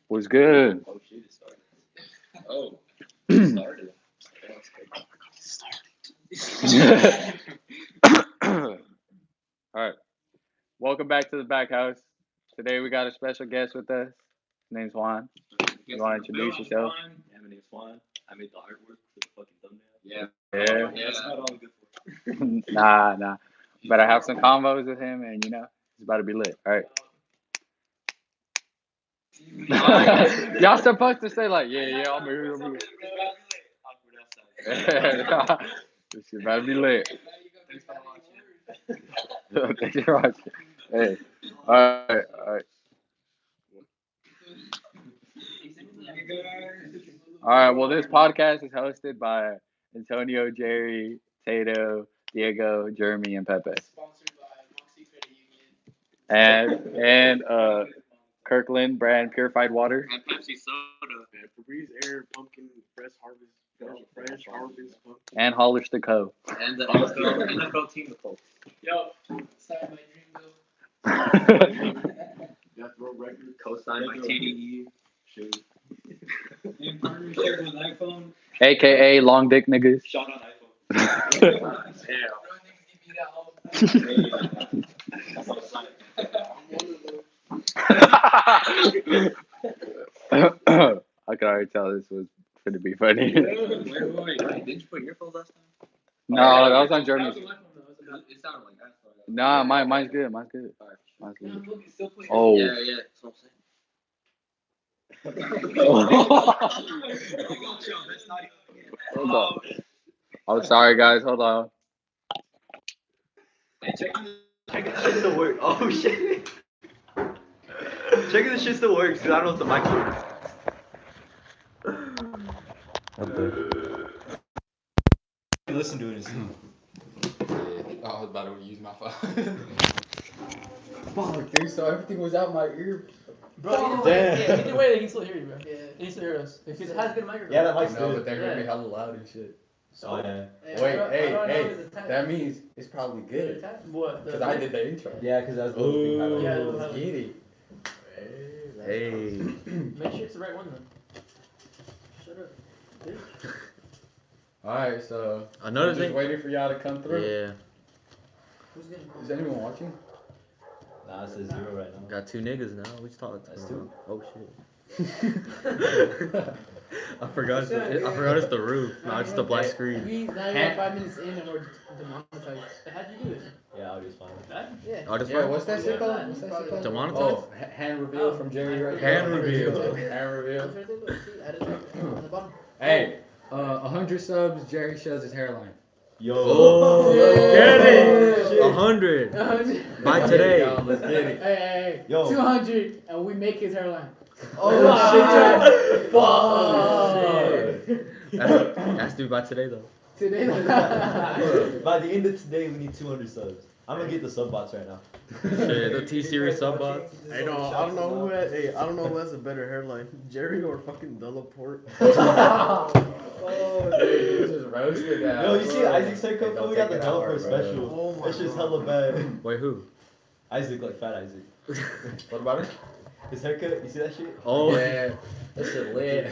Was good. Oh shit, it started. Oh, it started. All right. Welcome back to the back house. Today we got a special guest with us. His name's Juan. You want to introduce yourself? Yeah, my name's Juan. I made the artwork for the fucking thumbnail. Yeah, Yeah. that's not all I'm good for. Nah. But I have some combos with him, and it's about to be lit. All right. Y'all supposed to say like, yeah, I'm here. Awkward outside. This shit about to be lit. Thanks for watching. Thank you for watching. Hey, all right. All right. Well, this podcast is hosted by Antonio, Jerry, Tato, Diego, Jeremy, and Pepe. Sponsored by Moxie Credit Union. And Kirkland brand purified water. And Pepsi soda. And Febreze Air Pumpkin Fresh Harvest Pumpkin. And Hollister Co. And the NFL team of folks. Yo, signed by Dreamville. Death Row Records. Co-signed by TDE. Shit. In partnership with iPhone. AKA long dick niggas. Shot on iPhone. I can already tell this was going to be funny. Wait. Didn't you put earphones last time? No, that was on Jeremy's. It sounded like that. Nah, mine's good. Mine's good. Oh. Yeah, that's what I'm saying. Hold on. Oh, sorry, guys. Hold on. Check if this shit still works. Oh shit. Check if this shit still works, because I don't know if the mic works. Listen to it. I was about to use my phone. Fuck, dude, so everything was out my ear. Bro, either way, they can still hear you, bro. Yeah. They can still hear us. If it has a good microphone. Yeah, that mic's No, good. but they're gonna be hella loud and shit. Oh yeah. Wait, I hey, don't know if it's a tap. that means it's probably Is it good. a tap? What? Because I did the intro. Yeah, because that's the thing. Yeah, Ooh, let's get it. Hey. Make sure it's the right one, then. Shut up. Bitch. Alright, so Another I'm just thing. waiting for y'all to come through. Yeah, Who's getting Is anyone watching? Nah, it says 0 right now. got two niggas now. We talking. That's two. Oh shit. I forgot. I forgot it's the roof. No, it's the black screen. We now you're 5 minutes in and we're demonetized. How'd you do it? Yeah, audio's fine. That? Yeah. Oh, just Yeah, what's that shit called? What's that shit called? Demonetized? Oh, hand reveal from Jerry right Hand there. reveal. Hand reveal. That's right there, look. See, add it right there on the bottom. Hey, 100 subs, Jerry shows his hairline. Yo. Oh, Yeah. get it! 100 by Let's today. get it, y'all, let's get it. Hey, Yo. 200 and we make his hairline. That's due by today though. Today. By the end of today, we need 200 subs. I'm gonna get the sub bots right now. Shit, the T Series sub bots. Hey, no, I don't know who has a better hairline, Jerry or fucking Delaport. Oh, dude, you just roasted that. Yo, you see Isaac's haircut? Hey, don't We got the take it out, developer bro. special. Oh my That's just God. hella bad. Wait, who? Isaac, like fat Isaac. What about it? His haircut, you see that shit? Oh, Yeah, that shit lit.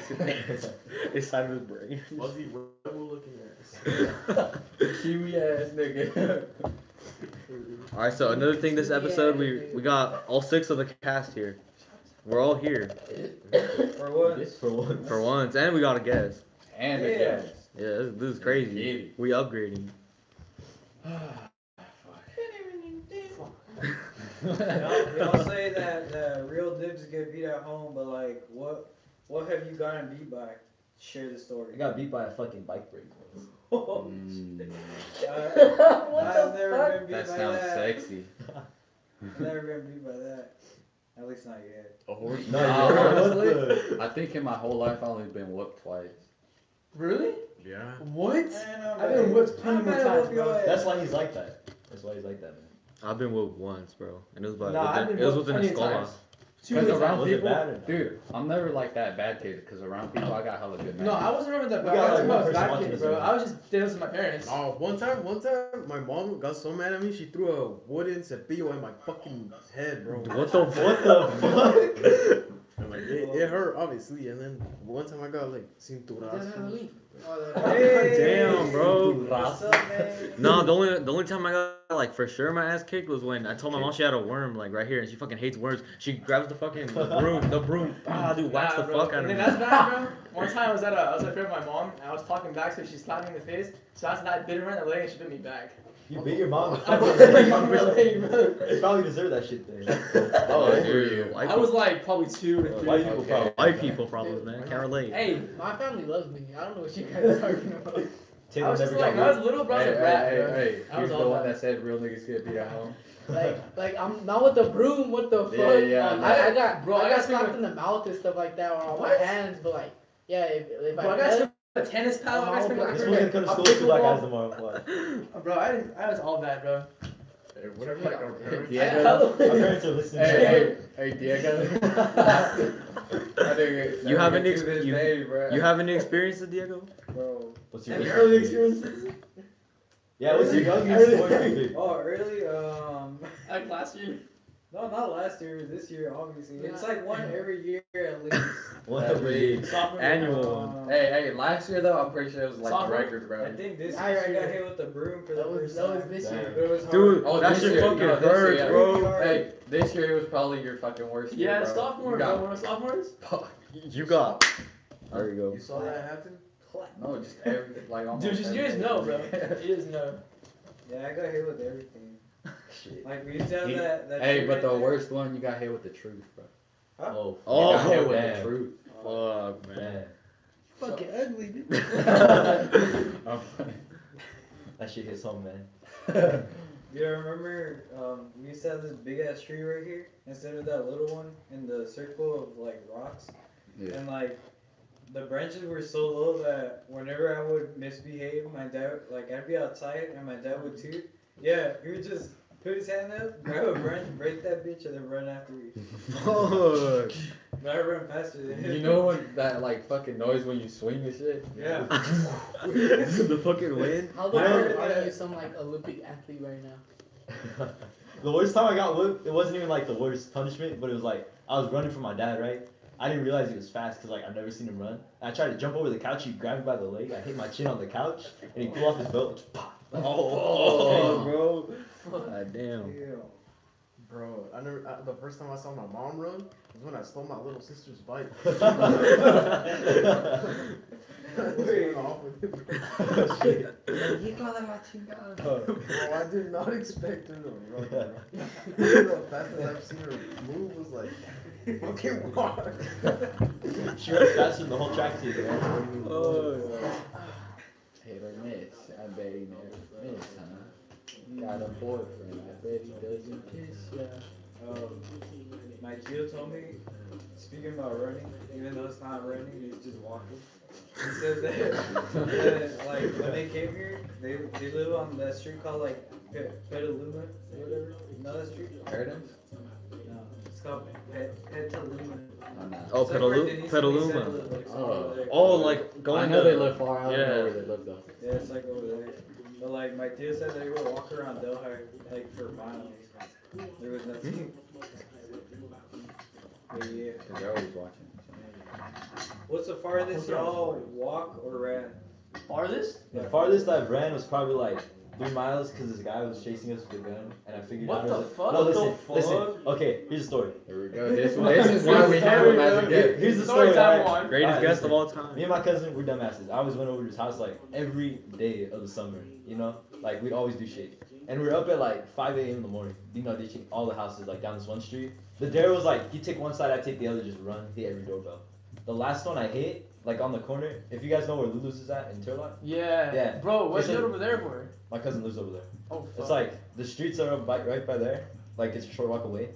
it's side of his brain. Fuzzy rebel looking ass. Kiwi ass nigga. All right, so another thing this episode, we got all 6 of the cast here. We're all here For once. For once. for once, and we got a guest. And the Yeah. gas. Yeah, this is crazy. Giddy. We upgrading. Y'all say that real dibs get beat at home, but like, what have you gotten beat by? Share the story. I got beat by a fucking bike brake. Oh, Mm, I've never been beat that by sounds that. sexy. I've never been beat by that. At least not yet. A horse. No, Nah, you're honestly, I think in my whole life I've only been whooped twice. Really? Yeah. What? Man, I've been whipped plenty more times, bro. That's why he's like that. That's why he's like that, man. I've been whooped once, bro, and it was by Nah, I've been it was whooped within a plenty of school times. house. 2 weeks. around Was it people, bad or- dude, I'm never like that bad kid. Because around people, I got hella good. No, I wasn't remember that We bad. got, I like, was one person bad watching kid, us bro. right I was just did this with my parents. Oh, one time, my mom got so mad at me, she threw a wooden cepillo in my fucking head, bro. What the What the fuck? And, like, it hurt, obviously, and then one time I got, like, cinturazo. Damn, bro. What's up, man? No, the only time I got like for sure my ass kicked was when I told my mom she had a worm like right here and she fucking hates worms. She grabs the fucking broom, dude, whacks the bro. fuck out And of then me. that's bad, bro. One time I was at a fair with my mom, and I was talking back, so she slapped me in the face. So after that, I bit her in the leg, and she bit me back. You beat your mom. I bit her in the leg, bro. You probably deserve that shit then. Oh, I hear you. White I was like probably 2 to 3. White people Okay. probably. White people problems, man. Can't relate. Hey, My family loves me. I don't know what you guys are talking about. I Taylor was just never like, got when I was beat. little, bro, I was Hey, a hey, brat, hey, bro. hey, I was he's all the one bad. that said real niggas get beat at home. Like I'm not with the broom. What the fuck? Yeah, yeah, I got Bro, I I got got slapped some- in the mouth and stuff like that, or on my What? hands. But like, yeah, if Bro, I I got fell- some a tennis pal. I got some This This one's gonna come to school with 2 black guys tomorrow. What? Bro, I was all bad, bro. Hey, whatever you got. Hey, I Diego. love My it. parents are listening. Hey, Diego. I think You have any to this you- day, bro. You have any experiences, Diego? Bro. What's your Any biggest early experience? experiences? Yeah, what's your youngest Early- or your favorite? Oh, early, Like last year. no, not last year, this year, obviously. It's Yeah. like one every year at least. One Every- every year. Sophomore Annual year. one. Hey, last year though, I'm pretty sure it was like Sophomore? the record, bro. I think this Last year I got year. hit with the broom for the that was first that was time. this Damn. year. But it was hard. Dude, Oh, that this shit year, fucking no, this hurts, year, bro. Hey, this year it was probably your fucking worst year, Yeah, bro. sophomore, You bro. got- One of sophomores. You got. There you go. You saw that happen? No, just every, like almost Dude, just you guys every know, day. bro. You just know. Yeah, I got hit with everything. Shit. Like we used to have that Hey, shit but right the there. worst one, you got hit with the truth, bro. Oh, Oh, you got hit with man. the truth. Fuck, man. Man. Fucking ugly, dude. That shit hits home, man. You remember, we used to have this big ass tree right here instead of that little one in the circle of like rocks. Yeah. And like the branches were so low that whenever I would misbehave, my dad, like I'd be outside and my dad would too. Yeah, he would just put his hand up, grab a branch, break that bitch, and then run after me. Fuck. But I run faster than him. You know when that like fucking noise when you swing and shit? Yeah. The fucking wind. How the Yeah. fuck are you some like Olympic athlete right now? The worst time I got whipped, it wasn't even like the worst punishment, but it was like I was running from my dad, right? I didn't realize he was fast because like I've never seen him run. I tried to jump over the couch, he grabbed me by the leg, I hit my chin on the couch, and he pulled off his belt. Just pop. Oh, bro. God damn. Ew. Bro, the first time I saw my mom run was when I stole my little sister's bike. Wait. Off with it. Oh. Bro, I did not expect her to run, bro. The fastest I've seen her move was like, fucking walk. She runs faster than the whole track team, man. Hit or miss. I bet he never miss, huh? Got a boyfriend. I bet he doesn't kiss ya. My Gio told me, speaking about running, even though it's not running, it's just walking. He said that like when they came here, they live on that street called like Petaluma or whatever. You know that street? Paradise? No, it's called Petaluma. Oh, no. Oh, It's like where Petalu- Denise and Petaluma. Lisa live, like, Oh. over there. Oh, like I going know to. they live far. I don't Yeah. know where they live though. Yeah, it's like over there. But like my dear said they would walk around Delhi like for miles. There was nothing. But yeah. Cause they're always watching. What's the farthest y'all walk or ran? Farthest? The farthest I've ran was probably like 3 miles because this guy was chasing us with a gun, and I figured What out the I was like, fuck? No, listen, What the listen. fuck? Okay, here's the story. Here we go. This is why we have him as a gift. Here's the Story story. time alright? one. Greatest Alright, guest listen. of all time. Me and my cousin, we're dumbasses. I always went over to his house like every day of the summer, you know? Like we'd always do shit. And we were up at like 5 a.m. in the morning, ditching all the houses like down this one street. The dare was like, you take one side, I take the other, just run, hit every doorbell. The last one I hit, like on the corner, if you guys know where Lulu's is at in Turlock, Yeah. Yeah. Bro, what's It's you a- over there for? my cousin lives over there. Oh, fuck. It's like the streets are up right by there, like it's a short walk away.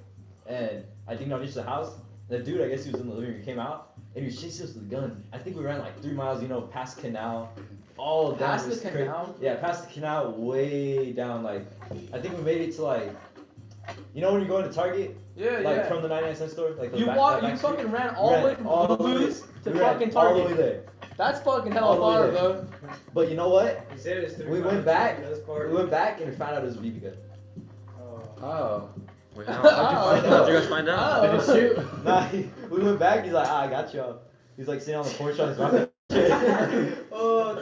And I think I reached the house. The dude, I guess he was in the living room, he came out and he was chasing us with a gun. I think we ran like 3 miles, you know, past canal, all down. Past this the cra- canal? Yeah, past the canal, way down. Like I think we made it to like You know when you're going to Target, Yeah, like yeah. from the 99-cent store, like the You back, walk, that you back street? fucking ran all the way from all the way- Boo's to we ran fucking all the way Target. there. That's fucking All hella the way far, there. bro. But you know what? He said it's 3 We miles went back. to the best part. We went back and we found out it was a BB gun. Oh. Oh. Wait, how'd you find out? How'd you guys find out? Did it shoot? Nah, we went back. He's like, I got y'all. He's like sitting on the porch on his rocket. Oh,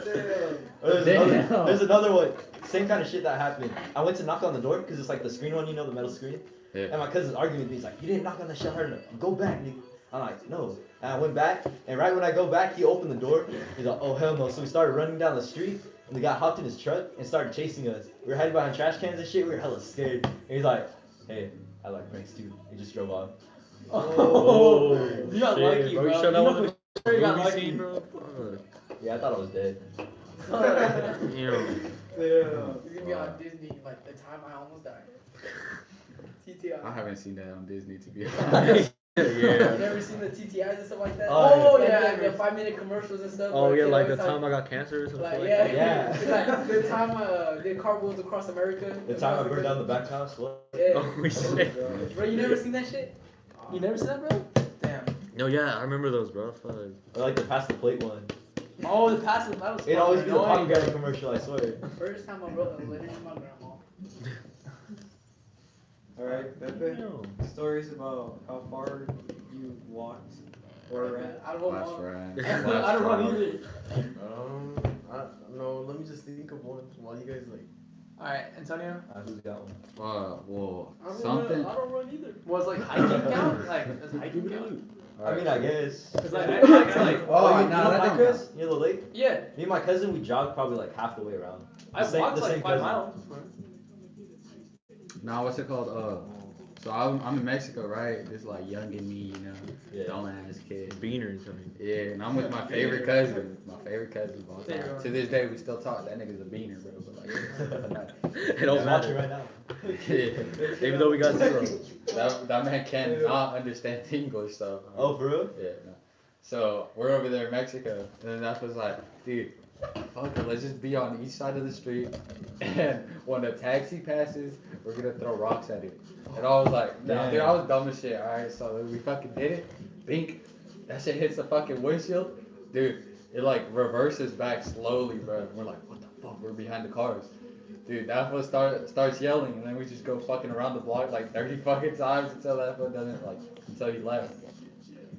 damn. There's another one. Same kind of shit that happened. I went to knock on the door because it's like the screen one, you know, the metal screen. Yeah. And my cousin's arguing with me. He's like, you didn't knock on that shit hard enough. Go back, nigga. I'm like, no. And I went back, and right when I go back, he opened the door. He's like, oh, hell no. So we started running down the street, and the guy hopped in his truck and started chasing us. We were hiding behind trash cans and shit. We were hella scared. And he's like, hey, I like pranks too. He just drove off. Oh, you got shit, lucky, bro. bro. You showed You that know one for sure you got movie lucky. scene, bro. Fuck. Yeah, I thought I was dead. You know. Yeah. You're gonna be on Disney like the time I almost died. TTI. I haven't seen that on Disney to be honest. You Yeah. never seen the TTIs and stuff like that? Oh, Like yeah. the 5-minute commercials and stuff. Oh where yeah, kid like the always time I got cancer or something Like, like yeah, that. Yeah. It's like the time I did cartwheels across America. The time I burned down the back house. What? Yeah. Oh shit. Bro, you never seen that shit? You never seen that, bro? Damn. No, yeah, I remember those, bro. Fuck. I like the pass the plate one. Oh, the passive, that was It'd always be the annoying. Pop Gun commercial, I swear. First time I wrote a letter to my grandma. Alright, Pepe. No. Stories about how far you walked or ran. I don't Flash know. Ryan. I don't run either. No, let me just think of one while you guys like. Alright, Antonio. Who's got one? Well, I don't something. Run, I don't run either. Was like hiking count? Like, does hiking count? I mean, I guess. Cause like, I like, Oh, you nah, know that my don't cousin? You know the lake? yeah, Me and my cousin, we jogged probably like half the way around. I same- walked the like same 5 cousin. miles. Nah, what's it called? So I'm in Mexico, right? This like young and me, you know, Yeah. dumbass kid. Beaners, I mean. Yeah, and I'm with my favorite cousin. My favorite cousin of all time. Favorite one. To this day, we still talk. That nigga's a beaner, bro. But like, It don't I'm watching matter. right now. yeah, Even though we got zero. that man cannot understand English, so. Oh, for real? Yeah. No. So we're over there in Mexico, and then that was like, dude, fuck it, let's just be on each side of the street, and when a taxi passes, we're gonna throw rocks at it. And I was like, nah, dude, I was dumb as shit. All right, so we fucking did it. Bink, that shit hits the fucking windshield, dude. It like reverses back slowly, bro. And we're like, what the fuck? We're behind the cars. Dude, that fool starts yelling, and then we just go fucking around the block like 30 fucking times until that fool doesn't like until he left.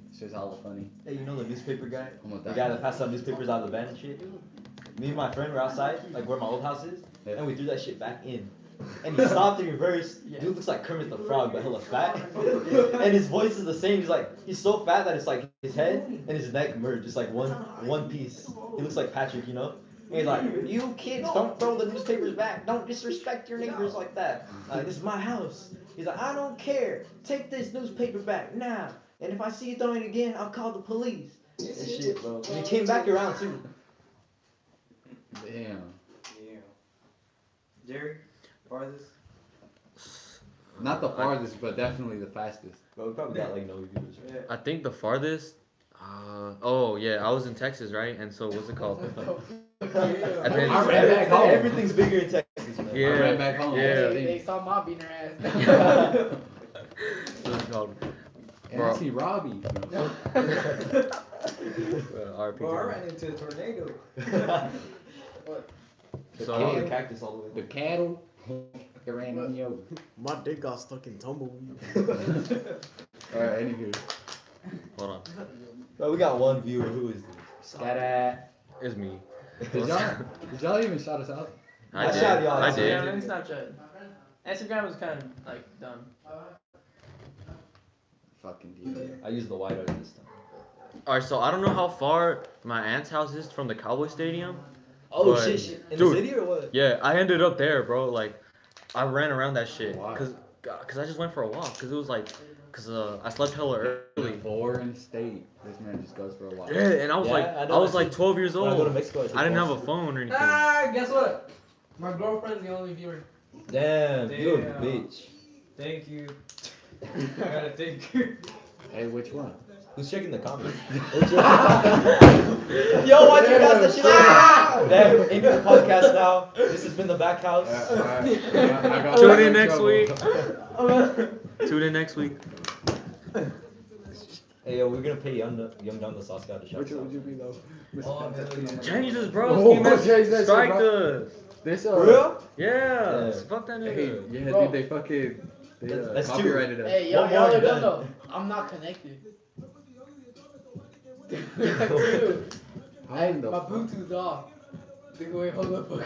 It's just hella funny. Hey, you know the newspaper guy? I'm with The that. guy that passed out newspapers out of the van and shit? Me and my friend were outside, like where my old house is, Yeah. and we threw that shit back in. And he stopped in reverse. Yeah. Dude looks like Kermit the Frog, but hella fat. And his voice is the same. He's so fat that it's like his head and his neck merge. It's like one piece. He looks like Patrick, you know? And he's like, you kids, don't throw the newspapers back. Don't disrespect your neighbors like that. This is my house. He's like, I don't care. Take this newspaper back now. And if I see you throwing it again, I'll call the police. And shit, bro. And he came back around too. Damn. Yeah. Jerry, farthest? Not the farthest, but definitely the fastest. Bro, we probably got like no reviews. Right? Yeah. I think the farthest. Oh yeah, I was in Texas, right? And so what's it called? And then I ran back home. Everything's bigger in Texas, man. Yeah. I ran back home. Yeah. They saw my beaner ass. what's it called? And I see Robbie. RP. Bro, I ran into a tornado. So The cactus all the way. The cattle. They ran on yo. My dick got stuck in tumbleweed. Alright, anywho. hold on, Bro, we got one viewer. Who is this? Scat. it's me. Did y'all even shout us out? I shot y'all. I Instagram did. and Snapchat. Instagram was kind of like done. Fucking deal. I used the wide art this time. All right, so I don't know how far my aunt's house is from the Cowboy Stadium. Oh But- shit! In dude. the city or what? Yeah, I ended up there, bro. Like, I ran around that shit, Why? cause I just went for a walk, cause it was like, I slept hella early. Boring state. This man just goes for a walk. Yeah, and I was Yeah, like, I I know was that like shit. 12 years When I go to old. Mexico, I didn't have a phone. phone or anything. Ah, guess what? My girlfriend's the only viewer. Damn, you're a Damn. bitch. Thank you. I gotta thank you. Hey, which one? Who's checking the comments? Yo, why'd you pass that shit out? Then, end the podcast now. This has been the back house. Tune in next week. Tune in next week. Hey, yo, we're gonna pay Young Don the Sauce guy to shout Which us one out. would you be though? Change this, bro. Oh, Ski Mask change that shit, strike bro. us. This For real? Yeah. Yeah. Fuck that Hey, nigga. yeah, Bro. dude, they fucking That's two. copyrighted us. Hey, One y'all more are and done done. though. I'm not connected. Dude, How in the my fuck? Bluetooth's off. Nigga, wait, hold up. Hold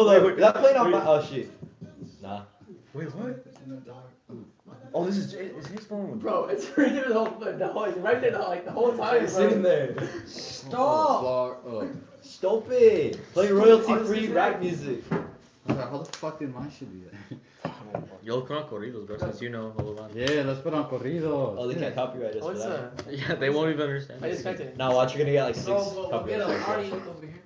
on, is that playing on my. Oh shit. Nah. Wait, what? Oh, this is his phone. Bro, it's right there the whole, it's right there like the whole time, It's bro. sitting there. Stop! Stop it. Play royalty free rap music. How the fuck did my shit be there? Yo, put on corridos, bro, since you know whole lot. Yeah, let's put on corrido. Oh, they can't copyright us for What's that. Yeah, they won't even understand. I just checked it. Now watch, you're gonna get like 6 Bro, we'll copyright get an strikes. audio over here.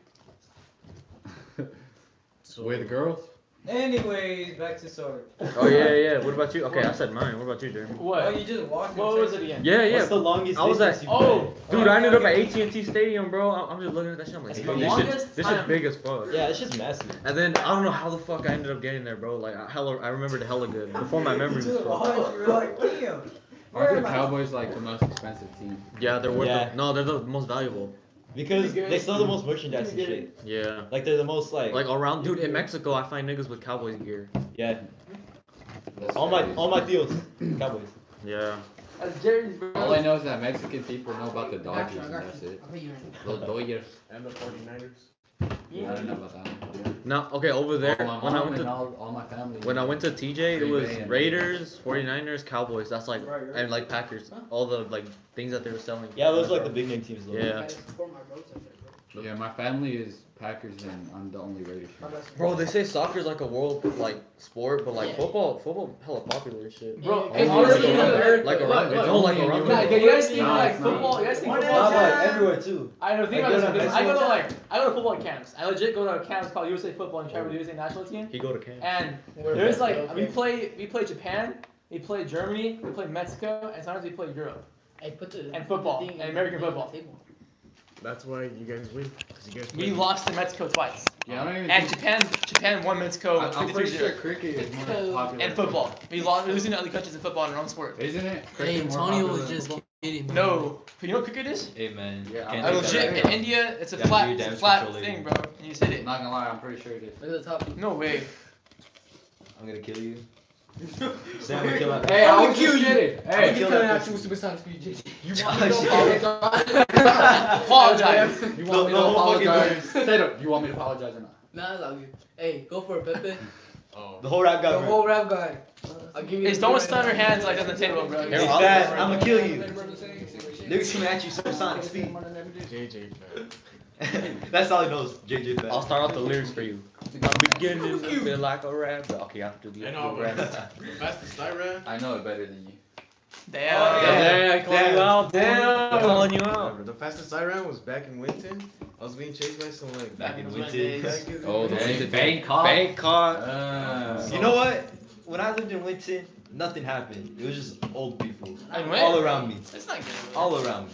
With girls? Anyways, back to sword. Oh yeah. What about you? Okay, I said mine. What about you, Jeremy? Oh, What? you just walked. What was it again? Yeah. What's the longest I was distance at- you've oh, been? Dude, I ended up at AT&T Stadium, bro. I'm just looking at that shit. I'm like, That's damn, the this longest shit's time. big as fuck. Yeah, it's just massive. And then I don't know how the fuck I ended up getting there, bro. Like I remembered hella good before my memory was fucked. You're like, damn. Aren't the Cowboys like the most expensive team? Yeah, they're worth Yeah. it. No, they're the most valuable. Because they sell the most merchandise and shit. Yeah. Like they're the most like Around, dude, in Mexico, I find niggas with Cowboys gear. yeah. That's All crazy. my deals, Cowboys. Yeah. That's Jerry's, bro. All I know is that Mexican people know about the Dodgers and that's it. I'll put you in. Los Dodgers. And the 49ers. I don't know about that one. Now, okay, over there, All my when I mom went and to all my family. when I went to TJ, it Green was Bay and- Raiders, 49ers, Cowboys. That's like and like Packers. All the like things that they were selling. Yeah, those are like the big name teams though. Yeah. I support my bros up there, bro. Yeah, my family is Packers and I'm the only Raiders fan. Bro, they say soccer's like a world like sport, but like Yeah. football hella popular and shit. Bro, Hey, honestly, you know, Like look, around, look, no, like around. Yeah, you guys think Nah, like it's not. football? You guys think Nah, football? but everywhere too. I know. Think Like, about go to this. I go to basketball I go to football camps. I legit go to camps called USA Football and try with the USA national team. He go to camp. And there's like we play Japan, we play Germany, we play Mexico, and sometimes we play Europe. Hey, put the And football, put the thing and in American the football. table. That's why you guys win. Cause you guys We win. lost to Mexico twice. Yeah, I don't even And think. Japan won Mexico I'm pretty sure 53-0. cricket is more Mexico. popular. And football. We're losing to other countries in football in our own sport. Isn't it? Hey, Cricket more Antonio popular was than just football? kidding. man. No, you know what cricket is? Hey man. Yeah, can't I take Legit, that in back. India, it's a Gotta do flat, your it's a damage flat control, thing, lady. bro. You just hit it. Not gonna lie, I'm pretty sure it is. Look at the top. No way. I'm gonna kill you. Say I'm gonna kill that. Hey, I was just kidding. Hey, kill that you supersonic speed. you want me to Apologize. You The- want me the to whole fucking apologize? Say it. You want me to apologize or not? Nah, it's all good. Hey, go for it, Pepe. The whole rap guy. The whole rap guy. I'll give you. Hey, don't slam your hands like on the table, bro. Hey, fat, I'm gonna kill you. Niggas coming at you supersonic speed. JJ, man. That's all he knows. JJ Fat. I'll start off the lyrics for you. I'm beginning to feel like a rapper. Okay, I have to do the I know, rap. Fastest Siren. I know it better than you. Damn. Yeah, calling you out. Damn. Calling you out. The fastest I ran was back in Winton. I was being chased by some like Back in Winton. Winton. back in- Oh, the Hey, Winton Bangkok. Bangkok. You know what? When I lived in Winton, nothing happened. It was just old people. And All when? around me. It's not good. All around me.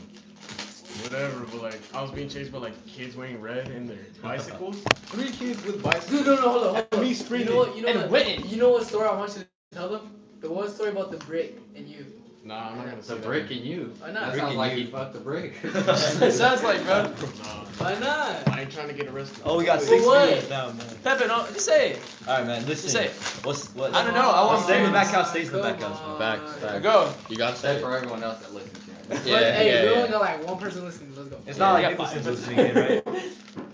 Whatever, but like I was being chased by like kids wearing red in their bicycles. 3 kids with bicycles. Dude, no, hold on, hold on. Me You sprinting. know what? You know And what? Whitten. You know what story I want you to tell them? The one story about the brick and you. Nah, I'm not gonna say The that. brick in you. Why not? That Brick sounds in like you. you fucked the brick. It sounds like, bro. Nah, Why not? I ain't trying to get arrested. Oh, we got For 6 what? minutes now, man. Pepe, no, just say it. Alright, man, listen. Just say it. What? I don't know. I want Stay in the to back house, stays in the back Come house, man. on. Facts, facts. go. You gotta Say say for everyone else that listens to it. But, Yeah, hey, yeah, we yeah. only got like one person listening. Let's go. It's not like Yeah, Nicholson's five. listening in, right?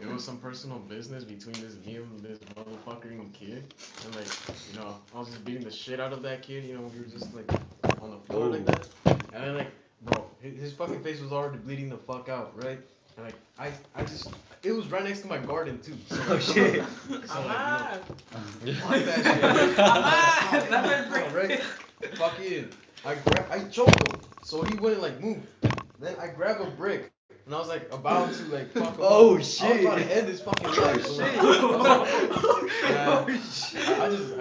It was some personal business between me and this motherfucker and kid. And like, you know, I was just beating the shit out of that kid, you know, we were just like on the floor like that. And then like, bro, his fucking face was already bleeding the fuck out, right? And like, I just, it was right next to my garden too. So, Oh shit. So like, you know, fuck that shit. Alright, fucking, I choked him, so he wouldn't like move. Then I grab a brick And I was like about to like fuck him Oh, up. shit. I was about to end his fucking life. Oh, I just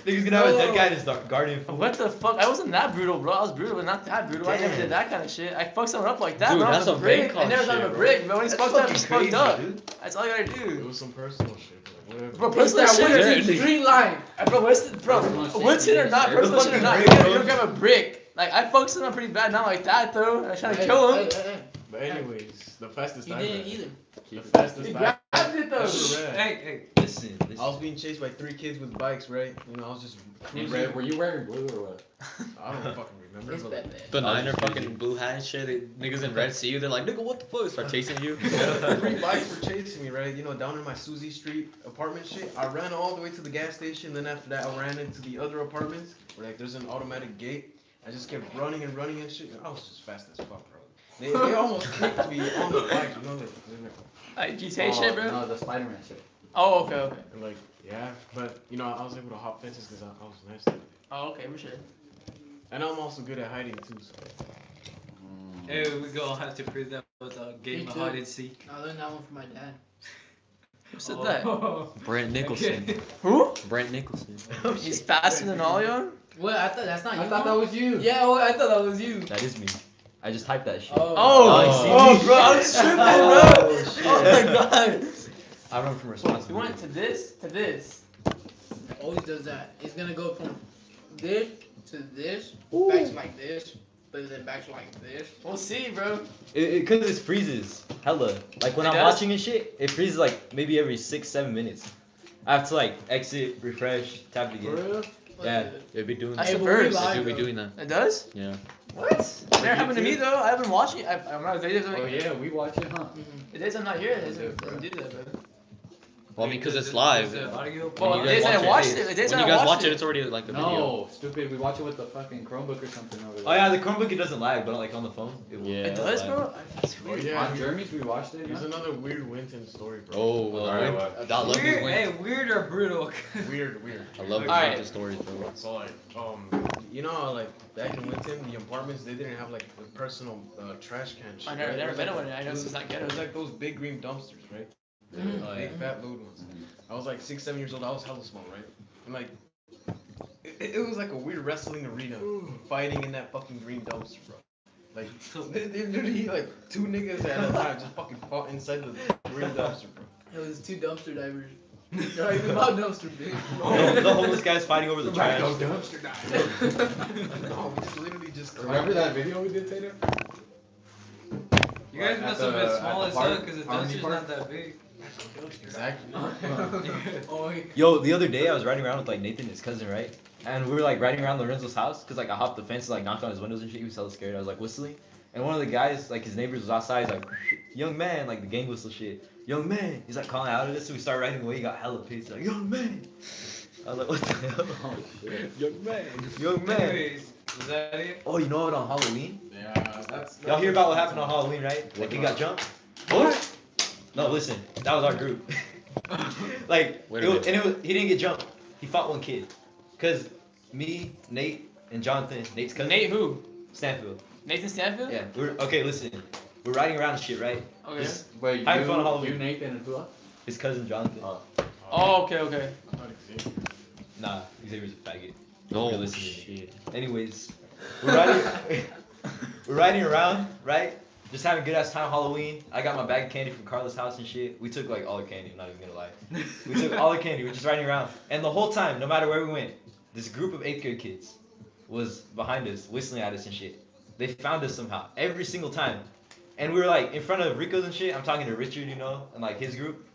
Niggas gonna have a dead guy in his guardian. What the fuck? I wasn't that brutal, bro. I was brutal, but not that brutal. I never Damn. did that kind of shit. I fucked someone up like that, Dude, bro. that's with a brick. Bangkok I never thought shit, of a bro. brick, but when he's That's fucked up, fucking he's crazy, fucked up. dude. That's all you gotta it do. was some personal shit. Like, whatever. Bro, personal That shit. Winston green line. Bro, Winston, bro, Personal shit, Winston or yeah, not, shit. personal shit or not, Brick, you bro. don't grab a brick. Like, I fucked someone pretty bad, not like that though. I was trying to Hey, kill him. hey, hey, But anyways, the fastest You I didn't ran. either. The fastest He I grabbed it though. ever ran. Hey, Listen. I was being chased by 3 kids with bikes, right? You know, I was just hey. cruising. Were you wearing blue or what? I don't fucking remember. It's But bad, man. The niner just fucking crazy. blue hat and shit. Niggas in red see you. They're like, nigga, what the fuck? Start chasing you. 3 bikes were chasing me, right? You know, down in my Susie Street apartment shit. I ran all the way to the gas station. Then after that, I ran into the other apartments where like there's an automatic gate. I just kept running and running and shit. I was just fast as fuck, bro. They almost kicked me on the bike, you know, like GTA shit, bro. No, the Spider-Man shit. Oh, okay, okay. and like yeah. But you know, I was able to hop fences because I was nice. Oh, okay, for sure. And I'm also good at hiding too. So. Hey, we gonna have to prove that with a game Me of too. hide and seek. I learned that one from my dad. Who said that? Brent Nicholson. Who? Brent Nicholson. He's faster than all y'all? What? I thought that's not you. I thought that Mom? was you. Yeah, well, I thought that was you. That is me. I just typed that shit. Oh. Oh, bro, I'm tripping, bro. shit. Oh my god. I run from He responsibility. went to this to this. Always does that. He's gonna go from this to this, back to like this, but then back to like this. We'll see, bro. Cause it freezes. Hella. Like when It I'm does? watching and shit, it freezes like maybe every 6-7 minutes. I have to like exit, refresh, tap it again. Yeah. They be doing That's that. the but we first. live, They do be bro. doing that. It does? Yeah. What? Never happened to me though. I've been watching. I'm not videos. Oh yeah, we watch it, huh? The days I'm not here, it doesn't do that, bro. Well, I mean, because it's live. Is the audio? Well, When the days I watched it, the days when I you guys watched watch it, it. it's already like a video. No, stupid. We watch it with the fucking Chromebook or something over there. Oh yeah, the Chromebook it doesn't lag, but like on the phone, it will. Yeah. It does, lag. bro? That's Oh weird. yeah. On Jeremy's, we watched it. Here's no? another weird Winton story, bro. Oh, Alright, I love these Weird, wins. hey, weird or brutal? Weird. I love these Alright. Winton stories, bro. So like, you know, how, like back in Winton, the apartments they didn't have like the personal trash can. Shit, I never, right? never It was been like- in one. I know it's not It ghetto. was like those big green dumpsters, right? Oh, Big yeah. fat load ones. I was like 6-7 years old. I was hella small, right? And like, it was like a weird wrestling arena, fighting in that fucking green dumpster, bro. Like, they literally like 2 niggas at a time just fucking fought inside the green dumpster, bro. It was 2 dumpster divers. They're like about dumpster, bitch. The homeless guy's fighting over the trash. dumpster No, we just literally just. Remember that video we did, Tatum? You guys At must have the- been at small the as park? hell because the Harmony dumpster's Park? not that big. Exactly. Oh, yeah. Yo, the other day I was riding around with like Nathan and his cousin, right? And we were like riding around Lorenzo's house, cause like I hopped the fence, like knocked on his windows and shit. He was hella scared. I was like whistling, and one of the guys, like his neighbors, was outside. He's like, "Young man," like the gang whistle shit. "Young man." He's like calling out of this, so we started riding away. He got hella pissed. He's like, "Young man." I was like, "What the hell?" Oh shit. Young man. Young man. Anyways, is that it? Oh, you know what? On Halloween, Yeah, that's. y'all hear about what happened on Halloween, right? Like he got jumped. What? No, listen, that was our group. Like, Wait a minute. he didn't get jumped. He fought one kid. Cause me, Nate, and Jonathan, Nate's cousin. Nate who? Stanfield. Nathan Stanfield? Yeah. Okay, listen. We're riding around and shit, right? Okay. This- Wait, Having fun on Halloween. you, Nathan, and who else? His cousin Jonathan. Oh, okay, okay. Nah, Xavier's a faggot. Oh, Okay, listen to me. shit. Anyways, we're riding around, right? Just having a good ass time Halloween. I got my bag of candy from Carla's house and shit. We took like all the candy, I'm not even gonna lie. We took all the candy, we're just riding around. And the whole time, no matter where we went, this group of 8th grade kids was behind us, whistling at us and shit. They found us somehow, every single time. And we were like in front of Rico's and shit. I'm talking to Richard, you know, and like his group.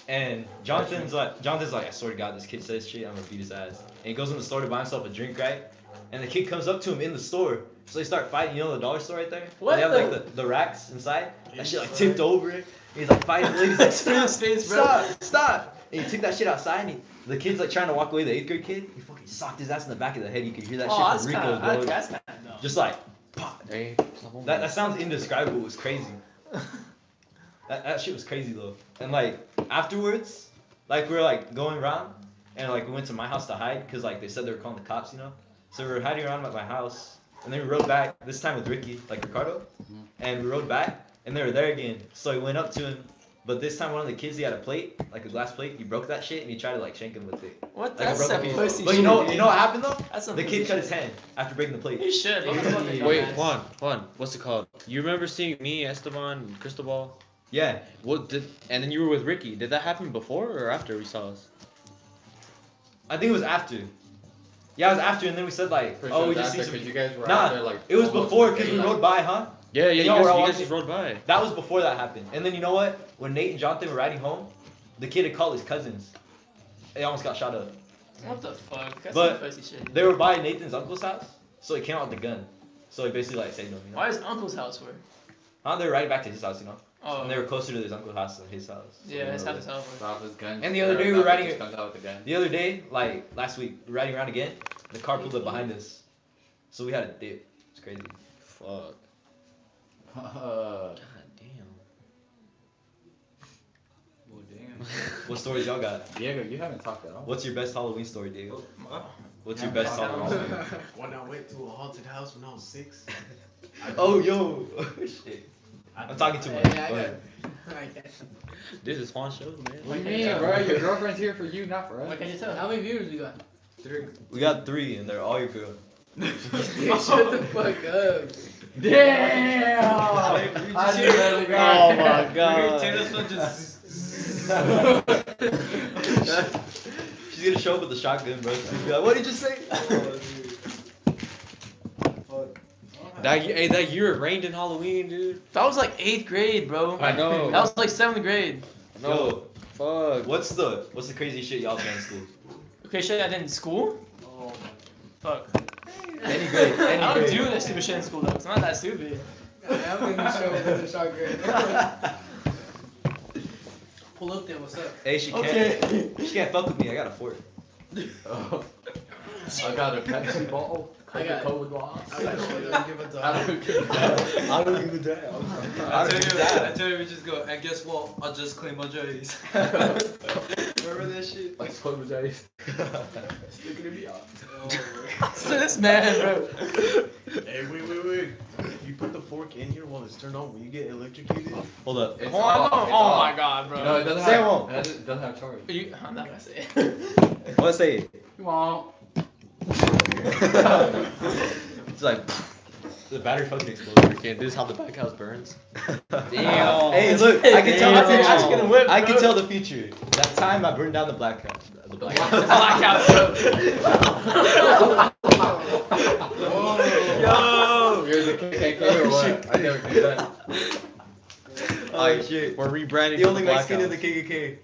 And Jonathan's like, I swear to God, this kid says shit, I'm gonna beat his ass. And he goes in the store to buy himself a drink, right? And the kid comes up to him in the store. So they start fighting, you know the dollar store right there? What They have the- like the racks inside. That shit like tipped over. And he's like fighting the lady's like, Screw stop, his face, bro. stop. And he took that shit outside and the kid's like trying to walk away, the 8th grade kid. He fucking socked his ass in the back of the head. You could hear that Oh, shit that's from kind Rico, of, bro. that's kind of dumb. Just like, pop. Hey, That sounds indescribable. It was crazy. That shit was crazy though. And like afterwards, like we were like going around, and like we went to my house to hide because like they said they were calling the cops, you know. So we were hiding around at my house, and then we rode back. This time with Ricky, like Ricardo, and we rode back, and they were there again. So he went up to him, but this time one of the kids, he had a plate, like a glass plate. He broke that shit and he tried to like shank him with it. What? Like a That's broken some piece. pussy But shit. you know dude. what happened though? That's some The pussy kid cut shit. his hand after breaking the plate. He should. He fucking Wait, dumbass. Juan, what's it called? You remember seeing me, Esteban, and Cristobal? Yeah. What did? And then you were with Ricky. Did that happen before or after we saw us? I think it was after. Yeah, it was after, and then we said like, For oh, sure we that's just see some. because you guys were Nah, out there like. it was almost before in the because we daylight. rode by, huh? Yeah, You know, you we're all guys walking- just rode by. That was before that happened. And then you know what? When Nate and Jonathan were riding home, the kid had called his cousins. They almost got shot up. What the fuck? That's But some pussy shit. They were by Nathan's uncle's house, so he came out with the gun. So he basically like saved them. You know? Why is uncle's house for? They were riding back to his house, you know. Oh. And they were closer to his uncle's house than his house. So Yeah, they his were house is there. over. Stop his gun. And the other day we were riding. Just comes out with the gun. The other day, like last week, we were riding around again. The car pulled up behind us, so we had a dip. It's crazy. Fuck. Uh, God damn. well, damn. What stories y'all got? Diego, you haven't talked at all. What's your best Halloween story, Diego? What's your Yeah, best talk Halloween about story? When I went to a haunted house when I was 6. Oh, yo. Shit. I'm talking too much. Yeah, Go ahead. This is Juan's show, man. What do you mean, bro? Your girlfriend's here for you, not for us. What can you tell? How many viewers we got? 3. We got 3, and they're all your girl. Shut the fuck up. Damn! I knew that was Oh my god. She's gonna show up with a shotgun, bro. She's gonna be like, what did you say? That year it rained in Halloween, dude. That was like 8th grade, bro. I know. That was like 7th grade. No. Fuck. What's the craziest shit y'all done in school? Okay, shit I did in school? Fuck. Any grade, any I don't grade. do that stupid shit in school though, 'cause I'm not that stupid. I'm in the show with the shotgun. Pull up there, what's up? Hey, she can't fuck with me. I got a fort. Oh. I got a Pepsi bottle. I got Coca-Cola bottle. I got shit. Don't give a I damn. don't give a damn. I don't give a damn. I tell you, we just go, and guess what? I just cleaned my J's. Remember that shit? Like Slow J's. Looking at me up. This man, bro. Hey, wait. You put the fork in here while it's turned on. Will you get electrocuted? Hold up. It's Oh, off, it's oh off. my god, bro. No, it doesn't Say it have. won't. It doesn't have charge. I'm not gonna say it. Let's say it. You won't. It's like the battery fucking exploded. Okay, this is how the back house burns. Damn. Hey, look, I can tell. Damn. I can tell the future. That time I burned down the black house. The black house. Black house, bro. Yo! You're the KKK or what? I never did that. Oh shit. We're rebranding. The to only Black Mexican in House. the KKK.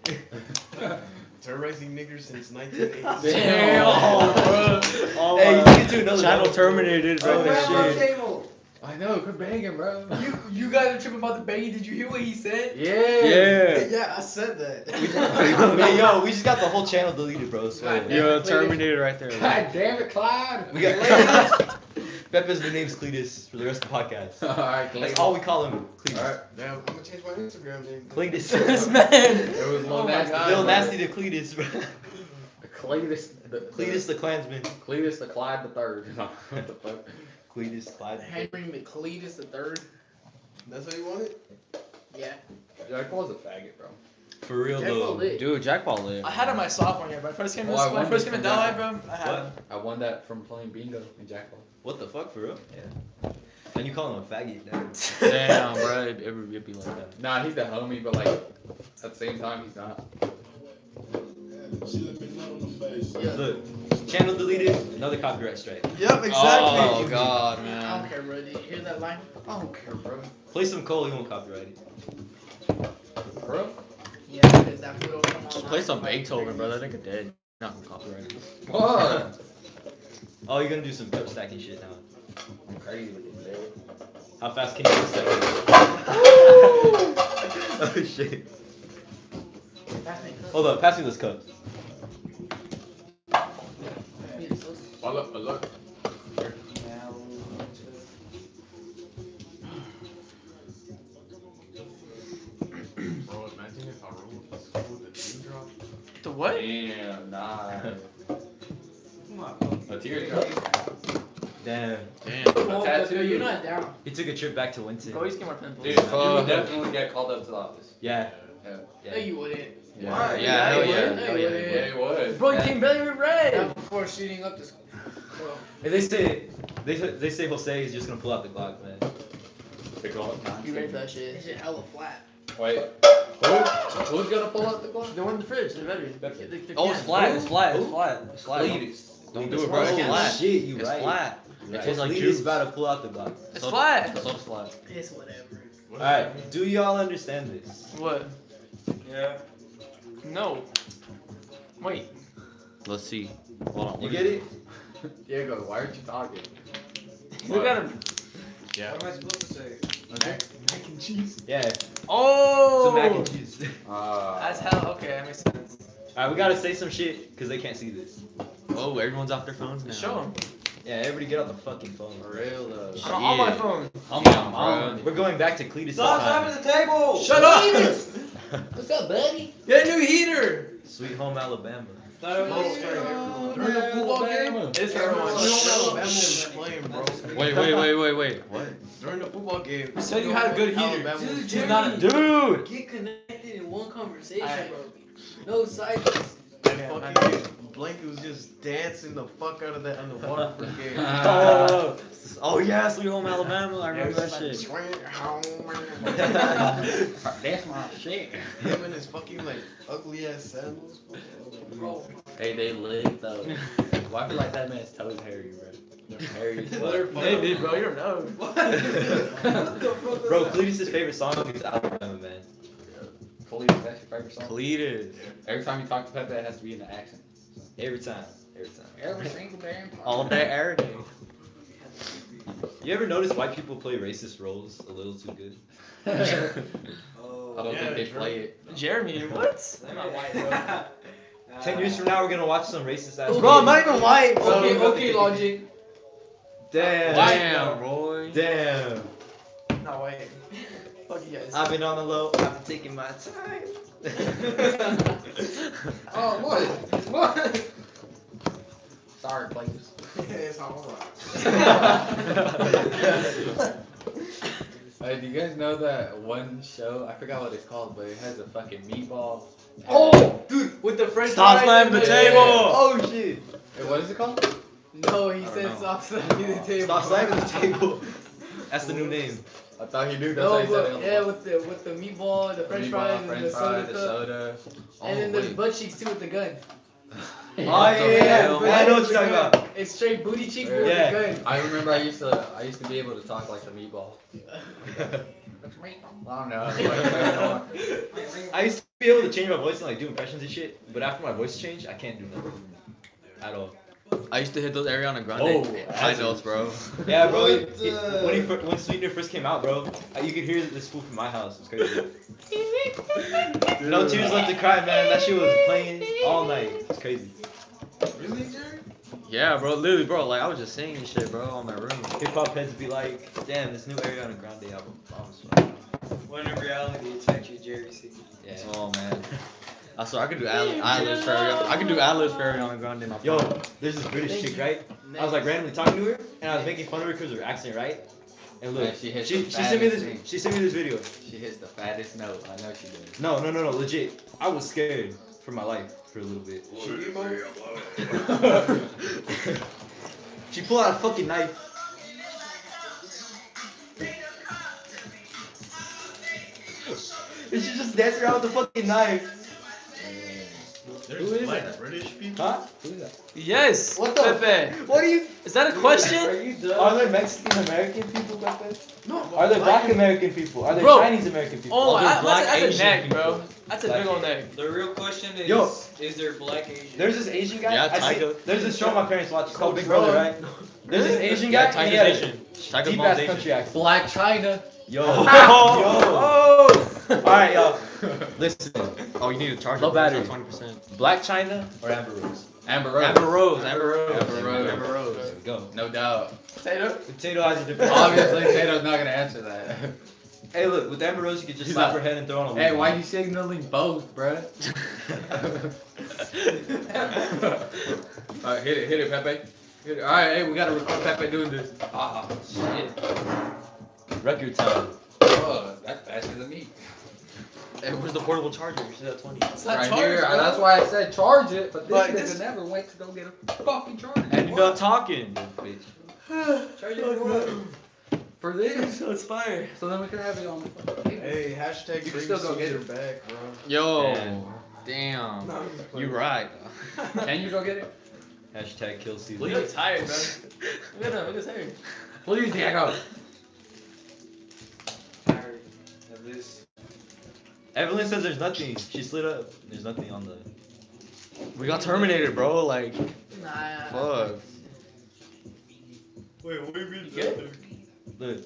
Terrorizing niggers since 1980. Damn, bro. Oh, Hey, you get to another channel level. terminated, bro. Oh, shit. I know, quit banging, bro. You guys are tripping about the banging. Did you hear what he said? Yeah. Yeah, I said that. Hey, yo, we just got the whole channel deleted, bro. Swear. You're terminated right there. God damn it, Clyde. We got Pepe's new name's Cletus for the rest of the podcast. Alright, That's all we call him. Cletus. Alright. Damn, I'm gonna change my Instagram name. Cletus. This man. It was Oh Lil my Nasty. God. Little nasty to Cletus, bro. Cletus Cletus the Klansman. Cletus the Clyde the Third. What the fuck? Cletus Clyde. Henry McCletus the third. That's what you wanted? Yeah. Jack Paul's a faggot, bro. For real Jack Paul though. lit. Dude, Jack Paul lit. I had it my sophomore year, but first came to Oh, I when I won first this came to from Delhi, Jack bro. I had What? it. I won that from playing bingo in Jack Paul. What the fuck, for real? Yeah. And you call him a faggot, damn. Damn, bro. It'd be like that. Nah, he's the homie, but like at the same time he's not. Look, channel deleted, another copyright strike. Yep, exactly. Oh god, I man. don't care, bro. Did you hear that line? I don't care, bro. Play some Cole, he won't copyright it. Bro? Yeah, because that food will come on. Play some Beethoven, bro. That nigga dead. Not gonna copyright it. What? Oh, you're gonna do some cup stacking shit now. I'm crazy with it, bro. How fast can you cup stack? Oh shit. Hold up, pass me those cups. Look. Bro, imagine if I rolled with school with the teardrop. The what? Damn, nah. A teardrop. Damn. Damn. Oh, tattoo. Pepe, you're not down. He took a trip back to Winton. Bro, he's getting more pimples. Dude, you would definitely get called up to the office. Yeah. No, you wouldn't. Yeah. Yeah, hell yeah. No, Hell you yeah. wouldn't. Yeah, you would. Bro, you came belly with red. Not before shooting up the school. Bro. Hey, they say Jose is just gonna pull out the Glock, man. The Glock. You ready for that shit? This shit hella flat. Wait. Who's gonna pull out the Glock? They're in the fridge. They're ready. Oh, it's flat. It's flat. It's flat. It's flat. Cletus. Don't do it, bro. It's Oh, flat. shit, you It's right. flat. It tastes like Cletus juice. about to pull out the Glock. It's flat. So flat. It's whatever. Alright, do y'all understand this? What? Yeah. No. Wait. Let's see. Hold on. You get it? Diego, why aren't you talking? Look at him. Yeah. What am I supposed to say? Mac and cheese. Yeah. Oh. Some mac and cheese. That's hell. Okay, that makes sense. Alright, we gotta say some shit because they can't see this. Oh, everyone's off their phones now. Show him. Yeah, everybody get off the fucking phone. For real though. I'm on my phone. Come on, bro. We're going back to Cletus' Stop time. slapping the table! Shut up. What's up, buddy? Get a new heater. Sweet home Alabama. During the football game? It's for everyone. Alabama was playing, bro. Wait. What? During the football game. You said you had a good heater. Alabama was He's not. Dude! Get connected in one conversation, Alright. bro. No sides. Fucking Blanky was just dancing the fuck out of that on the water for game. Oh yeah, Sweet Home Alabama. I remember that shit. That's my shit. Him and his fucking like ugly ass sandals. Bro. Hey, they live though. Why I feel like that man's toes hairy, bro? They're hairy as fuck. Maybe, bro. You don't know. Bro, Cletus' favorite song is Alabama, man. Cletus, that's your favorite song? Cletus. Every time you talk to Pepe, it has to be in the accent. Every time. Every single damn time. All day, every day. You ever notice white people play racist roles a little too good? I don't think they play it. Jeremy, what? I'm not white, bro. 10 years from now, we're gonna watch some racist ass. Bro, I'm not even white, bro. Okay, Logic. Damn. Damn, Roy. Damn. Not white. Fuck you guys. I've been on the low. I've been taking my time. Oh, what? Sorry, Cletus. It's alright. Hey, do you guys know that one show? I forgot what it's called, but it has a fucking meatball. Oh, dude, with the French Stop fries slamming the and table! Oh shit! Hey, what is it called? No, he don't said know. stop slamming the table. Stop slamming the table. That's the new name. I thought he knew. That's No, how he said it. but yeah, with the meatball, the French fries, and the soda cup, soda. and then there's butt cheeks too with the gun. Oh yeah, I know what you're talking about. It's straight booty cheeks with Yeah. the gun. I remember I used to be able to talk like the meatball. I don't know. I used to be able to change my voice and like do impressions and shit, but after my voice changed, I can't do nothing at all. I used to hit those Ariana Grande Oh, high notes, bro. Yeah, bro. What When Sweetener first came out, bro, you could hear this fool from my house. It's crazy. No tears left to cry, man. That shit was playing all night. It's crazy. Really, Jerry? Yeah, bro. Literally, bro. Like I was just singing shit, bro, on my room. Hip hop heads be like, damn, this new Ariana Grande album bombs. When in reality, it's actually Jerry singing. Yeah. Oh man. I swear I could do ad-libs for Ariana. I could do ad-libs for Ariana Grande in my Yo, phone. there's this British chick, right? I was like randomly talking to her, and I was making fun of her because of her accent, right? And look, Man, she hits she the sent me fattest this. thing. She sent me this video. She hits the fattest note. I know she does. No, legit. I was scared for my life for a little bit. She pulled out a fucking knife. And she just danced around with the fucking knife. There's Who is like that? British people. Huh? Who's that? Yes. What the- Pepe. What are you? Is that a question? you done? Are there Mexican American people, Pepe? No, Are there Black American people? Are there Bro. Chinese American people? Oh, Are there that's a Asian neck, people? bro. That's a Black big old neck. The real question is, Yo. is there black Asian? There's this Asian guy. Yeah, I see, Tyga. there's this show my parents watch. It's called Big Bro. Brother, right? There's this Asian guy. Yeah, and he Tyga's had a Asian. Tyga's deep mom's ass Asian. country accent. Black China. Yo. Oh. Yo. All right, y'all. Listen. Oh, you need to charge Low it. battery. 20%. Black China or Amber Rose? Amber Rose. Amber Rose. Amber Rose. Amber Rose. Amber Rose. There we go. No doubt. Potato. Potato has a different. Obviously, Tato's not gonna answer that. Hey, look. With Amber Rose, you could just He's slap like, her head and throw on a. Hey, wig. why you signaling both, bruh? Alright, hit it, Pepe. Alright, hey, we gotta record Pepe doing this. Ah, shit. Record time. Oh, that's faster than me. Hey, where's the portable charger? You said at 20. It's not Right charged, here. bro. That's why I said charge it, but But this this- nigga never went to go get a fucking charger. And you're not talking. Charge it for what? For this. So it's fire. So then we can have it on the fucking table. Hey, hashtag You can bring still go get Caesar it. back, bro. Yo. Damn. Damn. You right. Can you go get it? Hashtag kill Caesar. He looks tired, bro. Look at him. Look at his hair. Please, Diego. Tired of this. Evelyn says there's nothing. She slid up. There's nothing on the. We got terminated, bro. Like, Nah. fuck. Wait, what do you mean? Look.